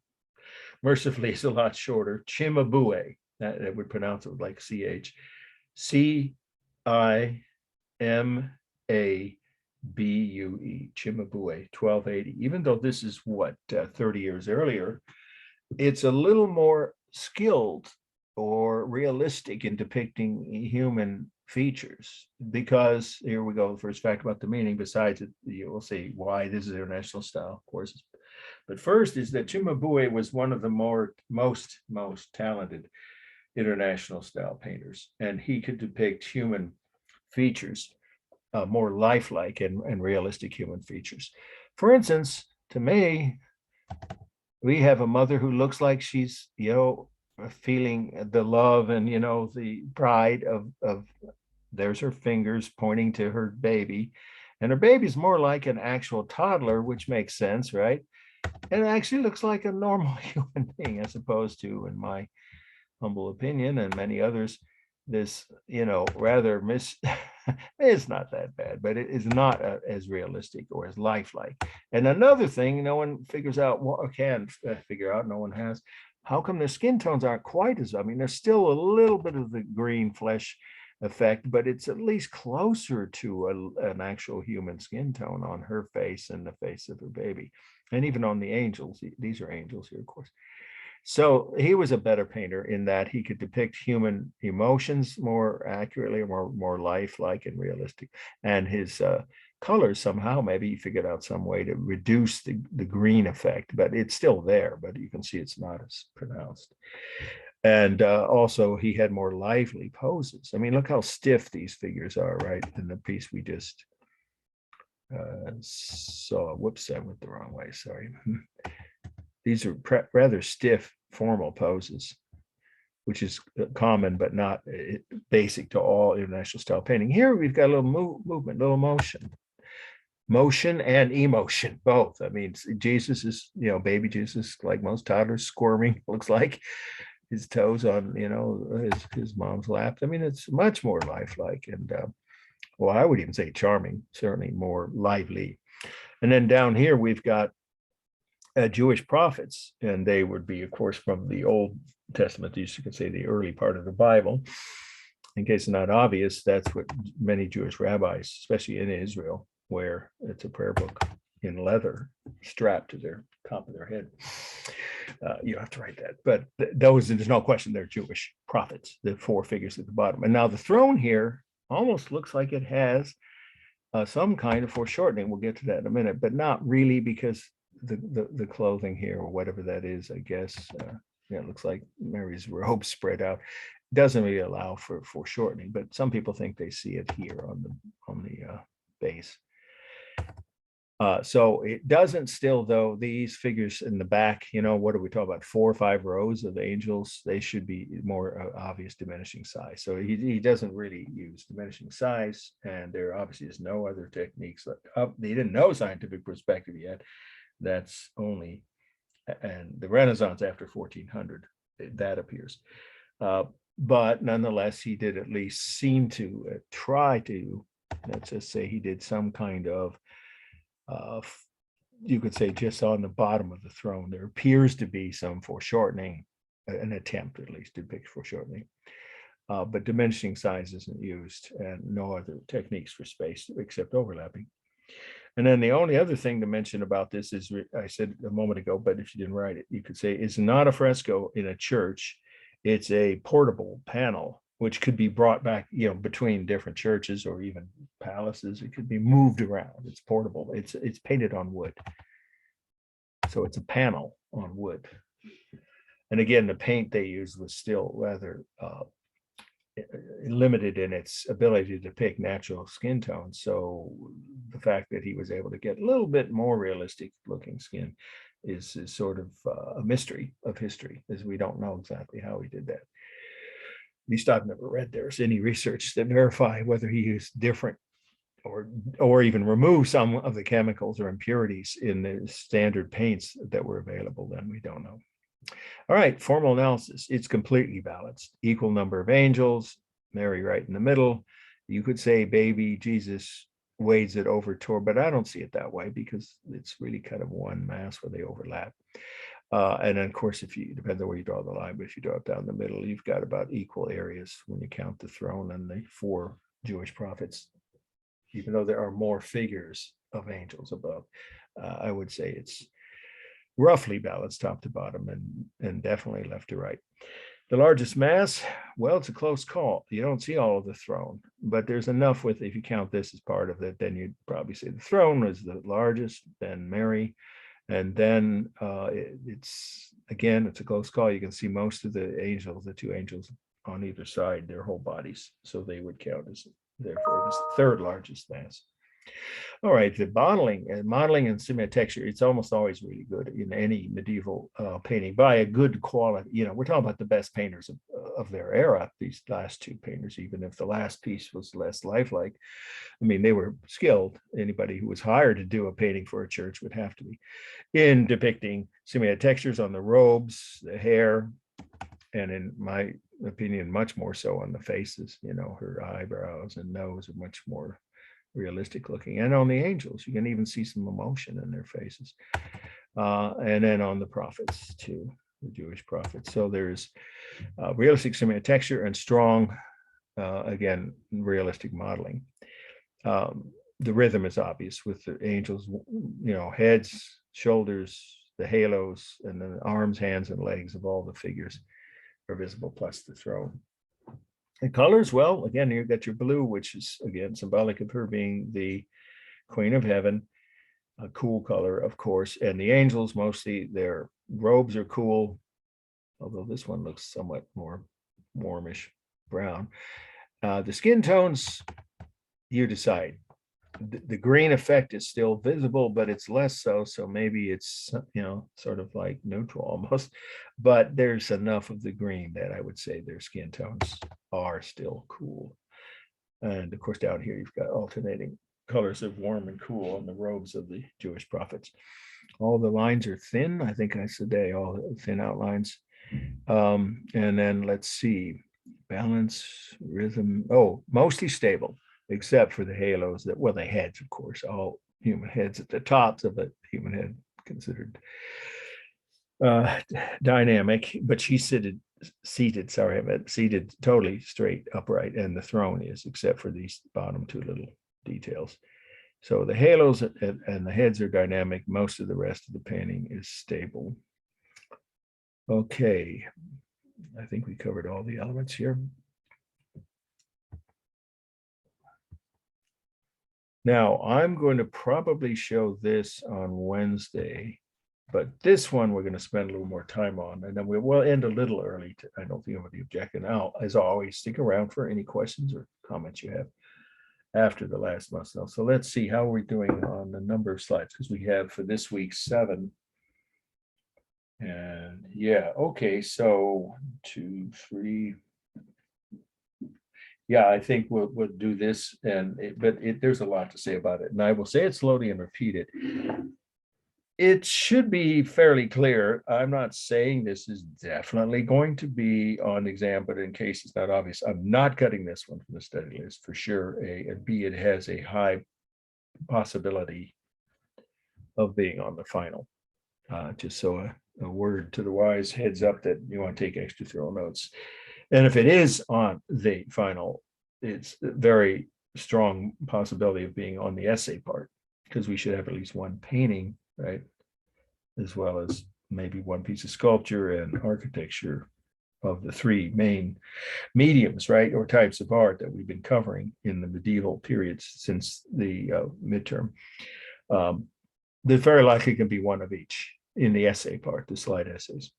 A: mercifully, is a lot shorter. Cimabue. That would pronounce it like CH. CIMABUE. Cimabue, 1280. Even though this is 30 years earlier, it's a little more skilled or realistic in depicting human features, because here we go, the first fact about the meaning, besides it, you will see why this is international style, of course. But first is that Cimabue was one of the most talented international style painters, and he could depict human features, more lifelike and realistic human features. For instance, to me, we have a mother who looks like she's, feeling the love and, the pride of there's her fingers pointing to her baby. And her baby's more like an actual toddler, which makes sense, right? And it actually looks like a normal human being, as opposed to, in my humble opinion, and many others, this, rather it's not that bad, but it is not as realistic or as lifelike. And another thing no one figures out, or can figure out, no one has, how come their skin tones aren't quite as, I mean, there's still a little bit of the green flesh effect, but it's at least closer to an actual human skin tone on her face and the face of her baby. And even on the angels, these are angels here, of course. So he was a better painter in that he could depict human emotions more accurately, more lifelike and realistic. And his colors, somehow, maybe he figured out some way to reduce the green effect, but it's still there, but you can see it's not as pronounced. And also he had more lively poses. I mean, look how stiff these figures are, right? In the piece we just saw. Whoops, I went the wrong way, sorry. These are rather stiff formal poses, which is common but not basic to all international style painting. Here we've got a little movement, little motion and emotion, both. I mean, Jesus is, baby Jesus, like most toddlers, squirming, looks like, his toes on, his mom's lap. I mean, it's much more lifelike and, well, I would even say charming, certainly more lively. And then down here we've got Jewish prophets, and they would be, of course, from the Old Testament, you could say the early part of the Bible. In case it's not obvious, that's what many Jewish rabbis, especially in Israel, wear. It's a prayer book in leather strapped to their top of their head. You have to write that, but those, there's no question, they're Jewish prophets, the four figures at the bottom. And now the throne here almost looks like it has some kind of foreshortening. We'll get to that in a minute, but not really, because the clothing here, or whatever that is, I guess, it looks like Mary's robe spread out, doesn't really allow for foreshortening, but some people think they see it here on the base. So it doesn't still, though, these figures in the back, what are we talking about? 4 or 5 rows of angels. They should be more obvious diminishing size. So he doesn't really use diminishing size, and there obviously is no other techniques. They didn't know scientific perspective yet. That's only, and the Renaissance after 1400, that appears. But nonetheless, he did at least seem to try to, let's just say he did some kind of, you could say, just on the bottom of the throne, there appears to be some foreshortening, an attempt at least to depict foreshortening. But diminishing size isn't used, and no other techniques for space except overlapping. And then the only other thing to mention about this is, I said a moment ago, but if you didn't write it, you could say it's not a fresco in a church. It's a portable panel, which could be brought back, between different churches or even palaces. It could be moved around. It's portable. It's painted on wood. So it's a panel on wood. And again, the paint they used was still rather limited in its ability to depict natural skin tones. So the fact that he was able to get a little bit more realistic looking skin is sort of a mystery of history, as we don't know exactly how he did that. At least I've never read there's any research that verify whether he used different or even remove some of the chemicals or impurities in the standard paints that were available then. We don't know. All right, formal analysis. It's completely balanced. Equal number of angels, Mary right in the middle. You could say baby Jesus wades it over toward, but I don't see it that way, because it's really kind of one mass where they overlap. And then, of course, if you, depends on where you draw the line, but if you draw it down the middle, you've got about equal areas when you count the throne and the 4 Jewish prophets, even though there are more figures of angels above. I would say it's roughly balanced top to bottom, and definitely left to right. The largest mass, well, it's a close call. You don't see all of the throne, but there's enough with, if you count this as part of it, then you'd probably say the throne was the largest, then Mary, and then it's a close call. You can see most of the angels, the 2 angels on either side, their whole bodies. So they would count as, therefore, this 3rd largest mass. All right, the modeling and cement texture, it's almost always really good in any medieval painting by a good quality. We're talking about the best painters of their era, these last two painters, even if the last piece was less lifelike. I mean, they were skilled. Anybody who was hired to do a painting for a church would have to be in depicting cement textures on the robes, the hair, and in my opinion, much more so on the faces. Her eyebrows and nose are much more realistic looking, and on the angels you can even see some emotion in their faces, and then on the prophets too, the Jewish prophets. So there's realistic cement texture and strong, again, realistic modeling. The rhythm is obvious with the angels, heads, shoulders, the halos, and the arms, hands, and legs of all the figures are visible, plus the throne. The colors, well, again, you've got your blue, which is, again, symbolic of her being the Queen of Heaven, a cool color, of course. And the angels, mostly their robes are cool, although this one looks somewhat more warmish brown. The skin tones, you decide. The green effect is still visible, but it's less so. So maybe it's, sort of like neutral almost, but there's enough of the green that I would say their skin tones are still cool. And of course, down here, you've got alternating colors of warm and cool on the robes of the Jewish prophets. All the lines are thin. I think I said all thin outlines. And then let's see, balance, rhythm. Oh, mostly stable, except for the halos the heads, of course, all human heads at the tops of a human head considered dynamic, but she's seated totally straight upright, and the throne is, except for these bottom two little details. So the halos and the heads are dynamic. Most of the rest of the painting is stable. Okay, I think we covered all the elements here. Now, I'm going to probably show this on Wednesday, but this one we're going to spend a little more time on, and then we'll end a little early. I don't think anybody objecting. Now, as always, stick around for any questions or comments you have after the last month. So let's see how we're doing on the number of slides, because we have for this week 7. And yeah, okay, so 2, 3. Yeah, I think we'll do this, but there's a lot to say about it, and I will say it slowly and repeat it. It should be fairly clear. I'm not saying this is definitely going to be on the exam, but in case it's not obvious, I'm not cutting this one from the study list for sure. And B, it has a high possibility of being on the final. Just so a word to the wise, heads up that you want to take extra thorough notes. And if it is on the final, it's a very strong possibility of being on the essay part, because we should have at least one painting, right? As well as maybe one piece of sculpture and architecture of the 3 main mediums, right? Or types of art that we've been covering in the medieval periods since the midterm. There's very likely can be one of each in the essay part, the slide essays.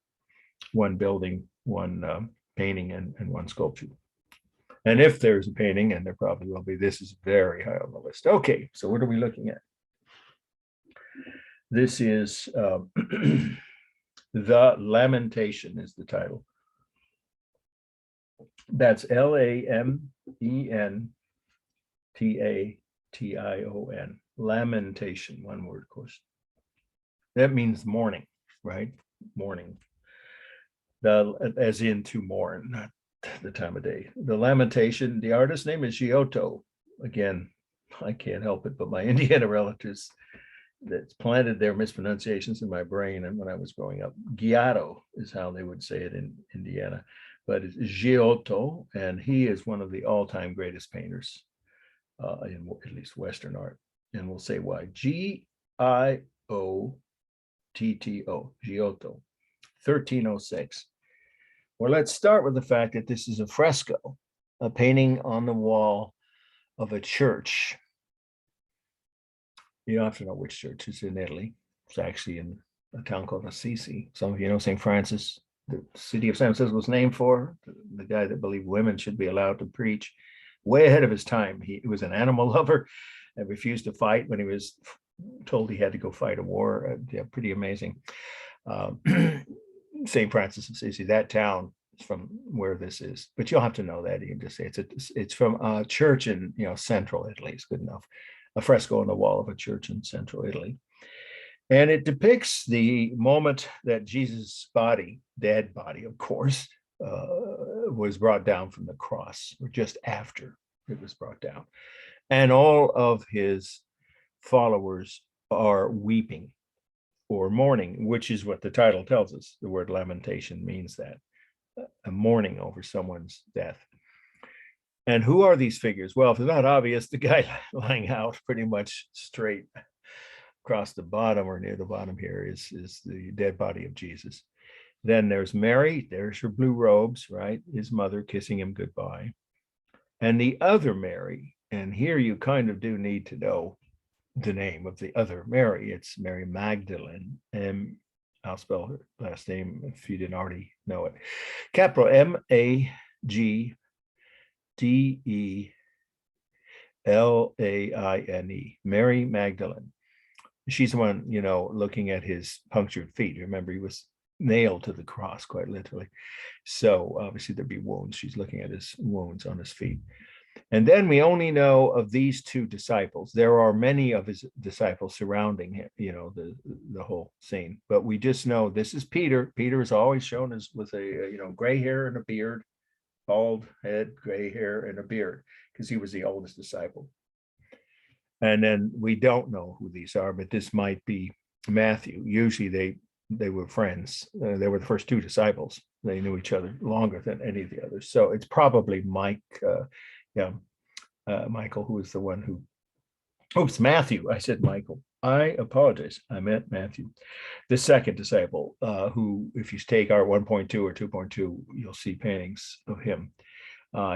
A: One building, one painting, and one sculpture. And if there's a painting, and there probably will be, this is very high on the list. Okay, so what are we looking at? This is The Lamentation is the title. That's Lamentation. Lamentation, one word, of course. That means mourning, right? Mourning. As in to mourn, not the time of day. The Lamentation, the artist's name is Giotto. Again, I can't help it, but my Indiana relatives that's planted their mispronunciations in my brain. And when I was growing up, Giotto is how they would say it in Indiana, but it's Giotto, and he is one of the all-time greatest painters in at least Western art. And we'll say why. Giotto, Giotto, 1306. Well, let's start with the fact that this is a fresco, a painting on the wall of a church. You don't have to know which church. It's in Italy. It's actually in a town called Assisi. Some of you know St. Francis. The city of San Francisco was named for the guy that believed women should be allowed to preach. Way ahead of his time. He was an animal lover, and refused to fight when he was told he had to go fight a war. Yeah, pretty amazing. St. Francis of Assisi, that town is from where this is, but you'll have to know that. You can just say it's from a church in central Italy. It's good enough. A fresco on the wall of a church in central Italy. And it depicts the moment that Jesus' body, dead body, of course, was brought down from the cross, or just after it was brought down. And all of his followers are weeping or mourning, which is what the title tells us. The word lamentation means that, a mourning over someone's death. And who are these figures? Well, if it's not obvious, the guy lying out pretty much straight across the bottom or near the bottom here is the dead body of Jesus. Then there's Mary, there's her blue robes, right? His mother kissing him goodbye. And the other Mary, and here you kind of do need to know the name of the other Mary. It's Mary Magdalene. And I'll spell her last name if you didn't already know it. Capital M-A-G-D-E-L-A-I-N-E, Mary Magdalene. She's the one, looking at his punctured feet. Remember, he was nailed to the cross, quite literally. So obviously there'd be wounds. She's looking at his wounds on his feet. And then we only know of these two disciples. There are many of his disciples surrounding him, the whole scene. But we just know this is Peter. Peter is always shown as with a, gray hair and a beard, bald head, gray hair and a beard, because he was the oldest disciple. And then we don't know who these are, but this might be Matthew. Usually they were friends. They were the first two disciples. They knew each other longer than any of the others. So it's probably Michael, who is the one who, oops, Matthew. I said Michael. I apologize. I meant Matthew, the second disciple, who, if you take our 1.2 or 2.2, you'll see paintings of him.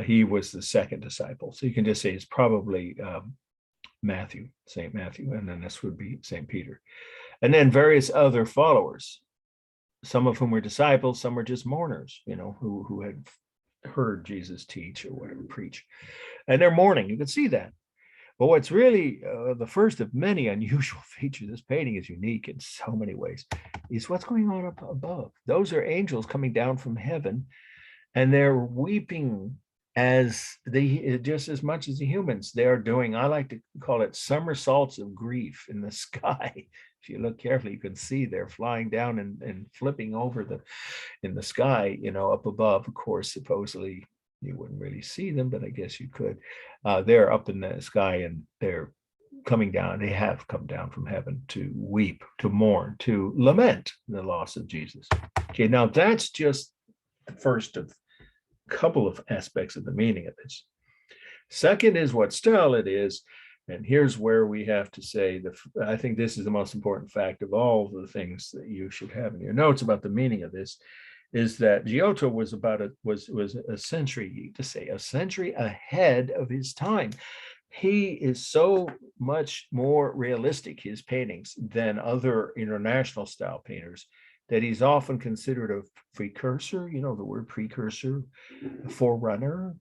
A: He was the second disciple. So you can just say it's probably Matthew, St. Matthew, and then this would be St. Peter. And then various other followers, some of whom were disciples, some were just mourners, who had heard Jesus teach or whatever, preach. And they're mourning. You can see that. But what's really the first of many unusual features, this painting is unique in so many ways, is what's going on up above. Those are angels coming down from heaven, and they're weeping just as much as the humans. They're doing, I like to call it somersaults of grief in the sky. If you look carefully, you can see they're flying down and flipping over in the sky, up above. Of course, supposedly you wouldn't really see them, but I guess you could. They're up in the sky and they're coming down. They have come down from heaven to weep, to mourn, to lament the loss of Jesus. Okay, now that's just the first of a couple of aspects of the meaning of this. Second is what style it is. And here's where we have to say I think this is the most important fact of all the things that you should have in your notes about the meaning of this, is that Giotto was a century, to say a century ahead of his time. He is so much more realistic, his paintings, than other international style painters, that he's often considered a precursor, the word precursor, forerunner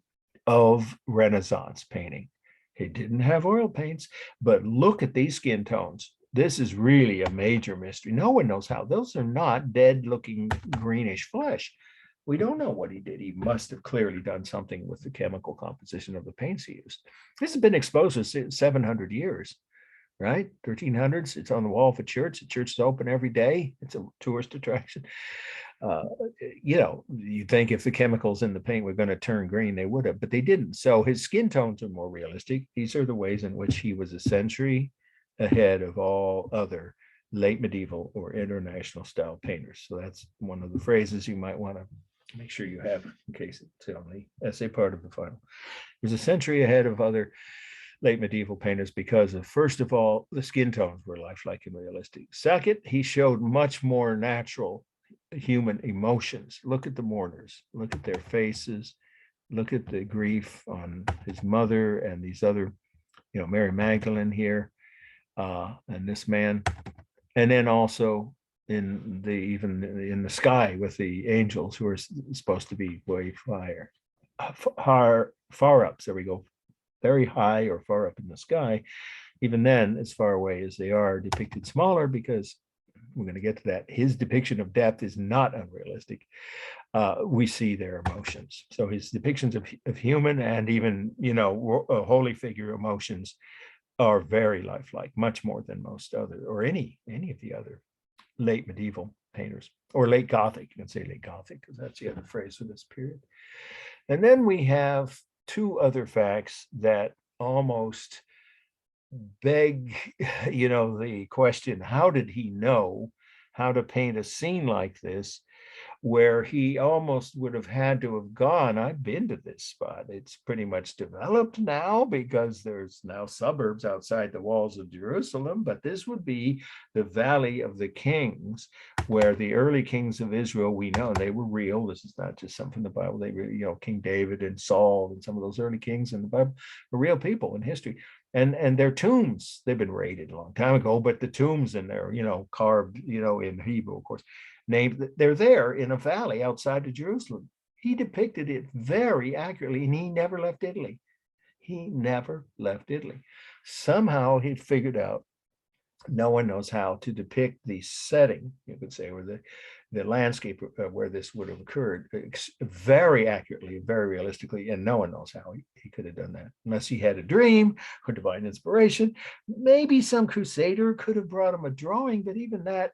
A: of Renaissance painting. He didn't have oil paints, but look at these skin tones. This is really a major mystery. No one knows how. Those are not dead looking greenish flesh. We don't know what he did. He must have clearly done something with the chemical composition of the paints he used. This has been exposed for 700 years, right? 1300s. It's on the wall of a church. The church is open every day. It's a tourist attraction. You think if the chemicals in the paint were going to turn green, they would have, but they didn't. So his skin tones are more realistic. These are the ways in which he was a century ahead of all other late medieval or international style painters. So that's one of the phrases you might want to make sure you have in case it's on the essay part of the final. He was a century ahead of other late medieval painters because of, first of all, the skin tones were lifelike and realistic. Second, he showed much more natural human emotions. Look at the mourners, look at their faces, look at the grief on his mother and these other, Mary Magdalene here, and this man. And then also even in the sky with the angels who are supposed to be way far ups. There we go. Very high or far up in the sky. even then, as far away as they are, depicted smaller because we're going to get to that. His depiction of depth is not unrealistic. We see their emotions. So his depictions of human and even, holy figure emotions are very lifelike, much more than most other or any of the other late medieval painters, or late Gothic. You can say late Gothic because that's the other phrase for this period. And then we have two other facts that almost beg, the question: how did he know how to paint a scene like this, where he almost would have had to have gone? I've been to this spot. It's pretty much developed now because there's now suburbs outside the walls of Jerusalem, but this would be the Valley of the Kings, where the early kings of Israel, we know they were real. This is not just something in the Bible. They were, King David and Saul and some of those early kings in the Bible were real people in history. And their tombs, they've been raided a long time ago, but the tombs in there, carved, in Hebrew, of course, named, they're there in a valley outside of Jerusalem. He depicted it very accurately, and he never left Italy. He never left Italy. Somehow he figured out, no one knows how to depict the setting, you could say, or the landscape where this would have occurred very accurately, very realistically, and no one knows how he could have done that unless he had a dream or divine inspiration. Maybe some crusader could have brought him a drawing, but even that,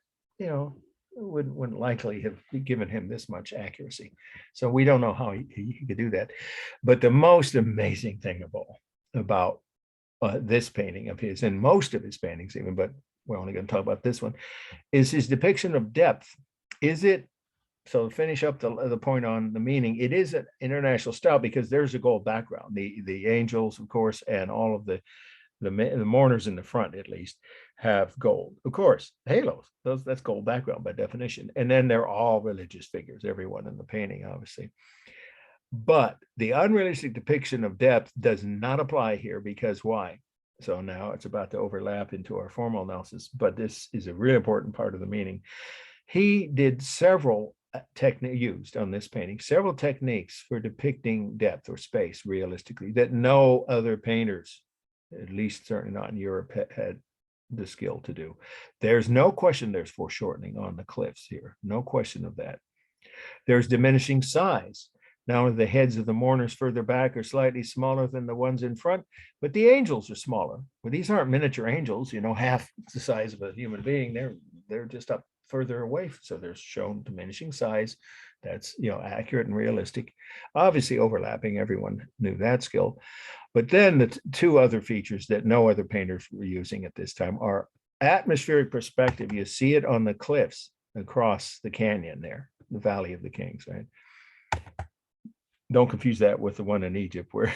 A: wouldn't likely have given him this much accuracy. So we don't know how he could do that. But the most amazing thing of all about this painting of his, and most of his paintings even, but we're only going to talk about this one, is his depiction of depth. Is it, so to finish up the point on the meaning, it is an international style because there's a gold background. The angels, of course, and all of the mourners in the front, at least, have gold. Of course, halos, that's gold background by definition. And then they're all religious figures, everyone in the painting, obviously. But the unrealistic depiction of depth does not apply here, because why? So now it's about to overlap into our formal analysis, but this is a really important part of the meaning. He did several used on this painting several techniques for depicting depth or space realistically that no other painters, at least certainly not in Europe, had the skill to do. There's no question there's foreshortening on the cliffs here. No question of that. There's diminishing size. Now the heads of the mourners further back are slightly smaller than the ones in front, but the angels are smaller. But these aren't miniature angels, half the size of a human being. They're just up further away. So they're shown diminishing size. That's, accurate and realistic. Obviously overlapping, everyone knew that skill. But then the two other features that no other painters were using at this time are atmospheric perspective. You see it on the cliffs across the canyon there, the Valley of the Kings, right? Don't confuse that with the one in Egypt where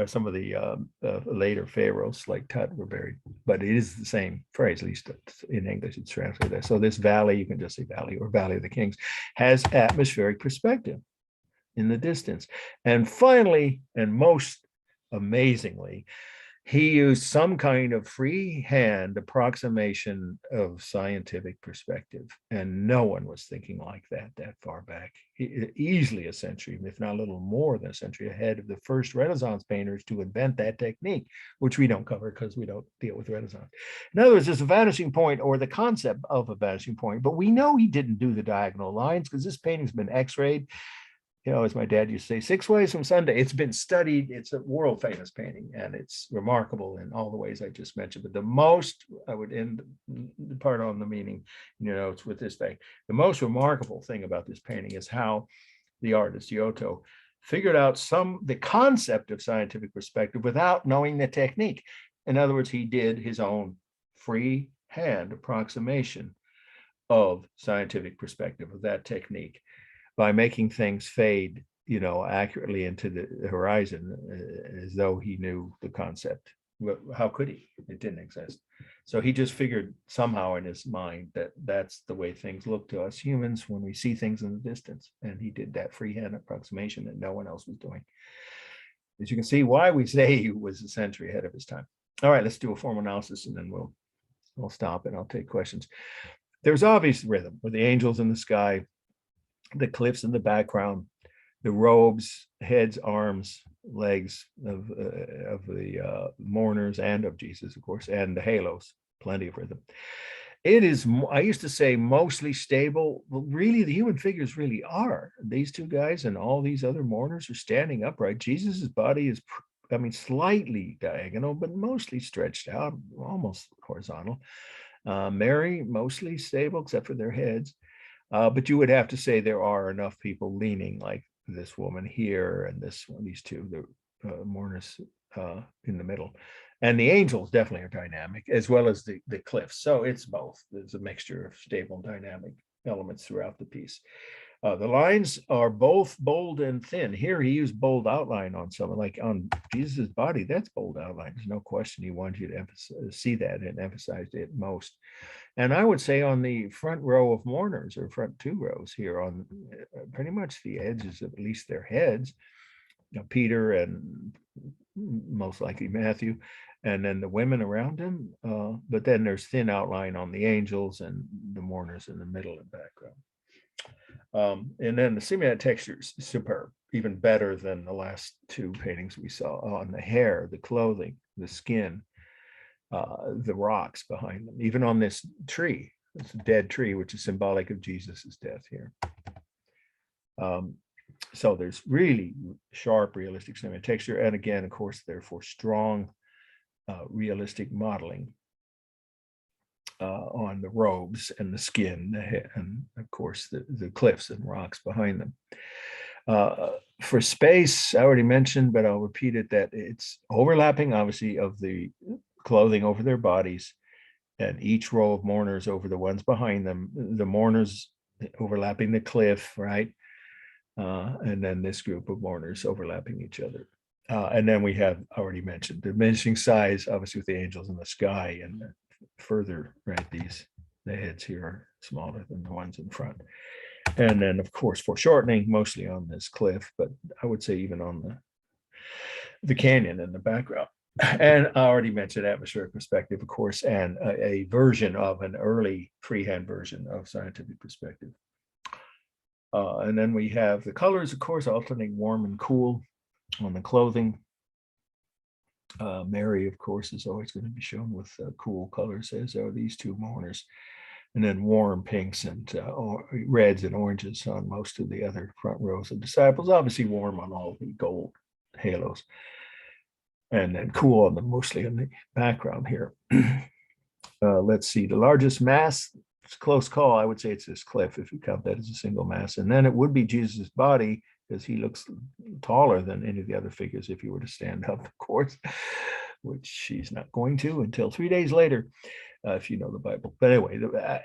A: some of the later pharaohs like Tut were buried, but it is the same phrase, at least in English it's translated there. So this valley, you can just say valley or Valley of the Kings, has atmospheric perspective in the distance. And finally, and most amazingly, he used some kind of freehand approximation of scientific perspective, and no one was thinking like that far back. Easily a century, if not a little more than a century ahead of the first Renaissance painters to invent that technique, which we don't cover because we don't deal with Renaissance. In other words, there's a vanishing point, or the concept of a vanishing point, but we know he didn't do the diagonal lines because this painting's been x-rayed. As my dad used to say, 6 ways from Sunday. It's been studied. It's a world famous painting, and it's remarkable in all the ways I just mentioned. But the most, I would end the part on the meaning, it's with this thing. The most remarkable thing about this painting is how the artist, Giotto, figured out the concept of scientific perspective without knowing the technique. In other words, he did his own free hand approximation of scientific perspective, of that technique, by making things fade, accurately into the horizon, as though he knew the concept. How could he? It didn't exist. So he just figured somehow in his mind that that's the way things look to us humans when we see things in the distance. And he did that freehand approximation that no one else was doing. As you can see, why we say he was a century ahead of his time. All right, let's do a formal analysis, and then we'll stop and I'll take questions. There's obvious rhythm with the angels in the sky, the cliffs in the background, the robes, heads, arms, legs of the mourners and of Jesus, of course, and the halos, plenty of rhythm. It is, I used to say, mostly stable. Well, really, the human figures really are. These two guys and all these other mourners are standing upright. Jesus's body is, I mean, slightly diagonal, but mostly stretched out, almost horizontal. Mary, mostly stable, except for their heads. But you would have to say there are enough people leaning, like this woman here and this one, these two, the mourners in the middle. And the angels definitely are dynamic, as well as the cliffs. So it's both. There's a mixture of stable and dynamic elements throughout the piece. The lines are both bold and thin. Here he used bold outline on some, like on Jesus's body, that's bold outline. There's no question he wanted you to see that and emphasized it most. And I would say on the front row of mourners, or front two rows here, on pretty much the edges of at least their heads, Peter and most likely Matthew, and then the women around him. But then there's thin outline on the angels and the mourners in the middle and background. And then the semi texture is superb, even better than the last two paintings we saw on the hair, the clothing, the skin, the rocks behind them, even on this tree, this dead tree, which is symbolic of Jesus's death here. So there's really sharp, realistic semi texture. And again, of course, therefore strong, realistic modeling on the robes and the skin, and of course the cliffs and rocks behind them. For space, I already mentioned, but I'll repeat it, that it's overlapping, obviously, of the clothing over their bodies, and each row of mourners over the ones behind them, the mourners overlapping the cliff, right? And then this group of mourners overlapping each other. And then we have already mentioned diminishing size, obviously, with the angels in the sky, and further, right, the heads here are smaller than the ones in front. And then, of course, foreshortening, mostly on this cliff, but I would say even on the canyon in the background. And I already mentioned atmospheric perspective, of course, and a version of an early freehand version of scientific perspective. And then we have the colors, of course, alternating warm and cool on the clothing. Mary, of course, is always going to be shown with cool colors, as are these two mourners. And then warm pinks and reds and oranges on most of the other front rows of disciples. Obviously warm on all the gold halos. And then cool on them, mostly in the background here. Let's see, the largest mass, it's a close call. I would say it's this cliff, if you count that as a single mass. And then it would be Jesus' body, because he looks taller than any of the other figures if you were to stand up, of course, which she's not going to until 3 days later, if you know the Bible. But anyway,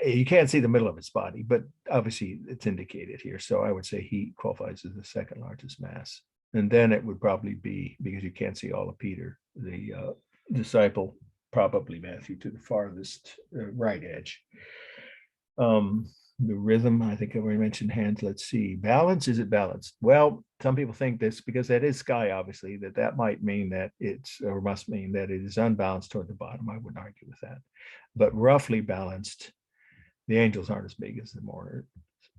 A: you can't see the middle of his body, but obviously it's indicated here. So I would say he qualifies as the second largest mass. And then it would probably be, because you can't see all of Peter, the disciple, probably Matthew, to the farthest right edge. The rhythm, I think I already mentioned hands. Let's see, balance, is it balanced? Well, some people think this, because that is sky, obviously, that might mean that it's, or must mean that it is unbalanced toward the bottom. I wouldn't argue with that, but roughly balanced. The angels aren't as big as the mourner,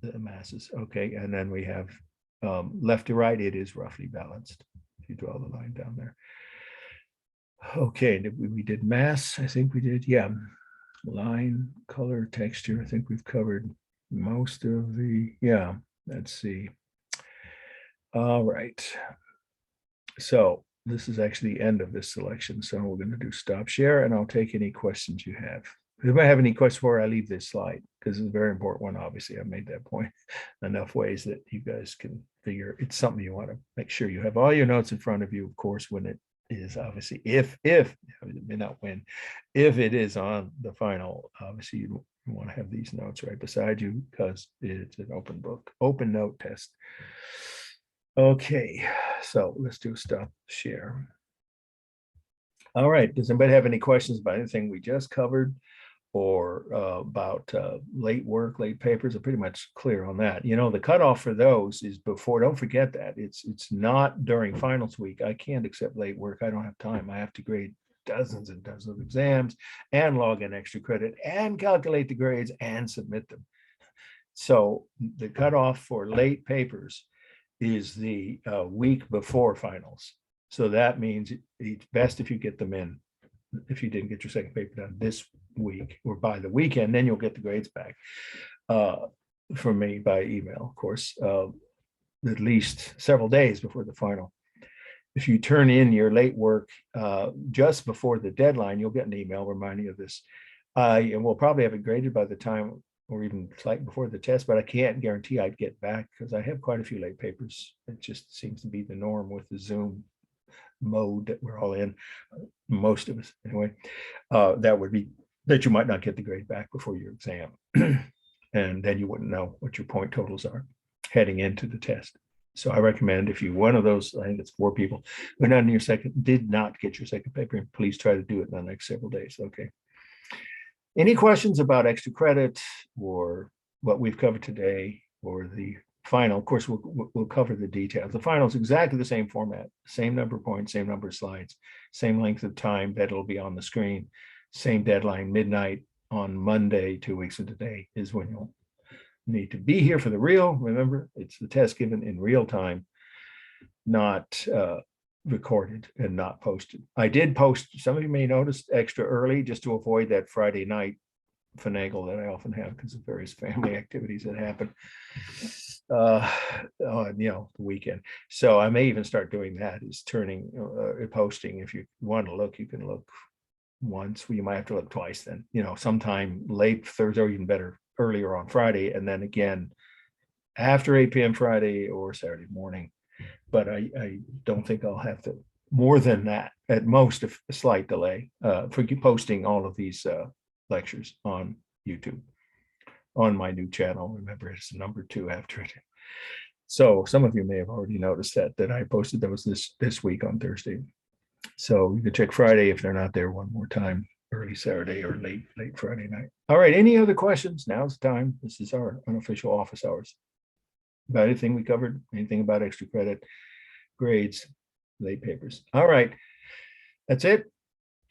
A: the masses. Okay, and then we have left to right, it is roughly balanced, if you draw the line down there. Okay, we did mass, I think we did, yeah. Line, color, texture, I think we've covered most of the, yeah, let's see. All right. So this is actually the end of this selection. So we're going to do stop share, and I'll take any questions you have. If I have any questions before I leave this slide, because it's a very important one, obviously, I made that point enough ways that you guys can figure it's something you want to make sure you have all your notes in front of you, of course, when it is obviously, if it may not win, if it is on the final, obviously you want to have these notes right beside you, because it's an open book, open note test. Okay, so let's do stop share. All right, does anybody have any questions about anything we just covered, or about late work, late papers? Are pretty much clear on that. You know, the cutoff for those is before, don't forget that it's not during finals week. I can't accept late work. I don't have time. I have to grade dozens and dozens of exams and log in extra credit and calculate the grades and submit them. So the cutoff for late papers is the week before finals. So that means it's best if you get them in, if you didn't get your second paper done this week or by the weekend, then you'll get the grades back from me by email, of course, at least several days before the final. If you turn in your late work just before the deadline, you'll get an email reminding you of this. And we'll probably have it graded by the time, or even slightly before the test, but I can't guarantee I'd get back because I have quite a few late papers. It just seems to be the norm with the Zoom mode that we're all in, most of us anyway. That would be that you might not get the grade back before your exam. And then you wouldn't know what your point totals are heading into the test. So I recommend if you one of those, I think it's 4 people who not in your did not get your second paper, please try to do it in the next several days. Okay. Any questions about extra credit or what we've covered today or the final? Of course, we'll cover the details. The final is exactly the same format, same number of points, same number of slides, same length of time that it'll be on the screen, same deadline, midnight on Monday, 2 weeks from today is when you'll need to be here for the real. Remember, it's the test given in real time, not recorded and not posted. I did post, some of you may notice, extra early just to avoid that Friday night finagle that I often have because of various family activities that happen on the weekend. So I may even start doing that, is turning posting. If you want to look, you can look once. You might have to look twice then, sometime late Thursday or even better earlier on Friday, and then again after 8 p.m. Friday or Saturday morning. But I don't think I'll have to more than that, at most a slight delay for posting all of these lectures on YouTube on my new channel. Remember, it's number 2 after it. So some of you may have already noticed that I posted those this week on Thursday. So you can check Friday if they're not there one more time, early Saturday or late Friday night. All right, any other questions? Now's the time. This is our unofficial office hours. About anything we covered, anything about extra credit, grades, late papers. All right, that's it.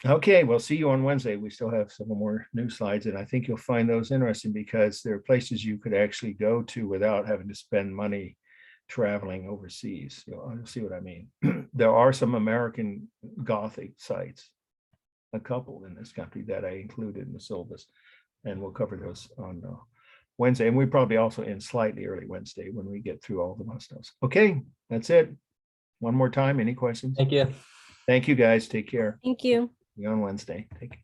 A: Okay, we'll see you on Wednesday. We still have some more new slides, and I think you'll find those interesting because there are places you could actually go to without having to spend money traveling overseas. You'll see what I mean. There are some American Gothic sites, a couple in this country that I included in the syllabus, and we'll cover those on Wednesday. And we probably also in slightly early Wednesday when we get through all the must-knows. Okay, that's it. One more time, any questions?
C: Thank you.
A: Thank you, guys. Take care.
D: Thank you.
A: See you on Wednesday. Take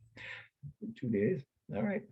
A: 2 days. All right.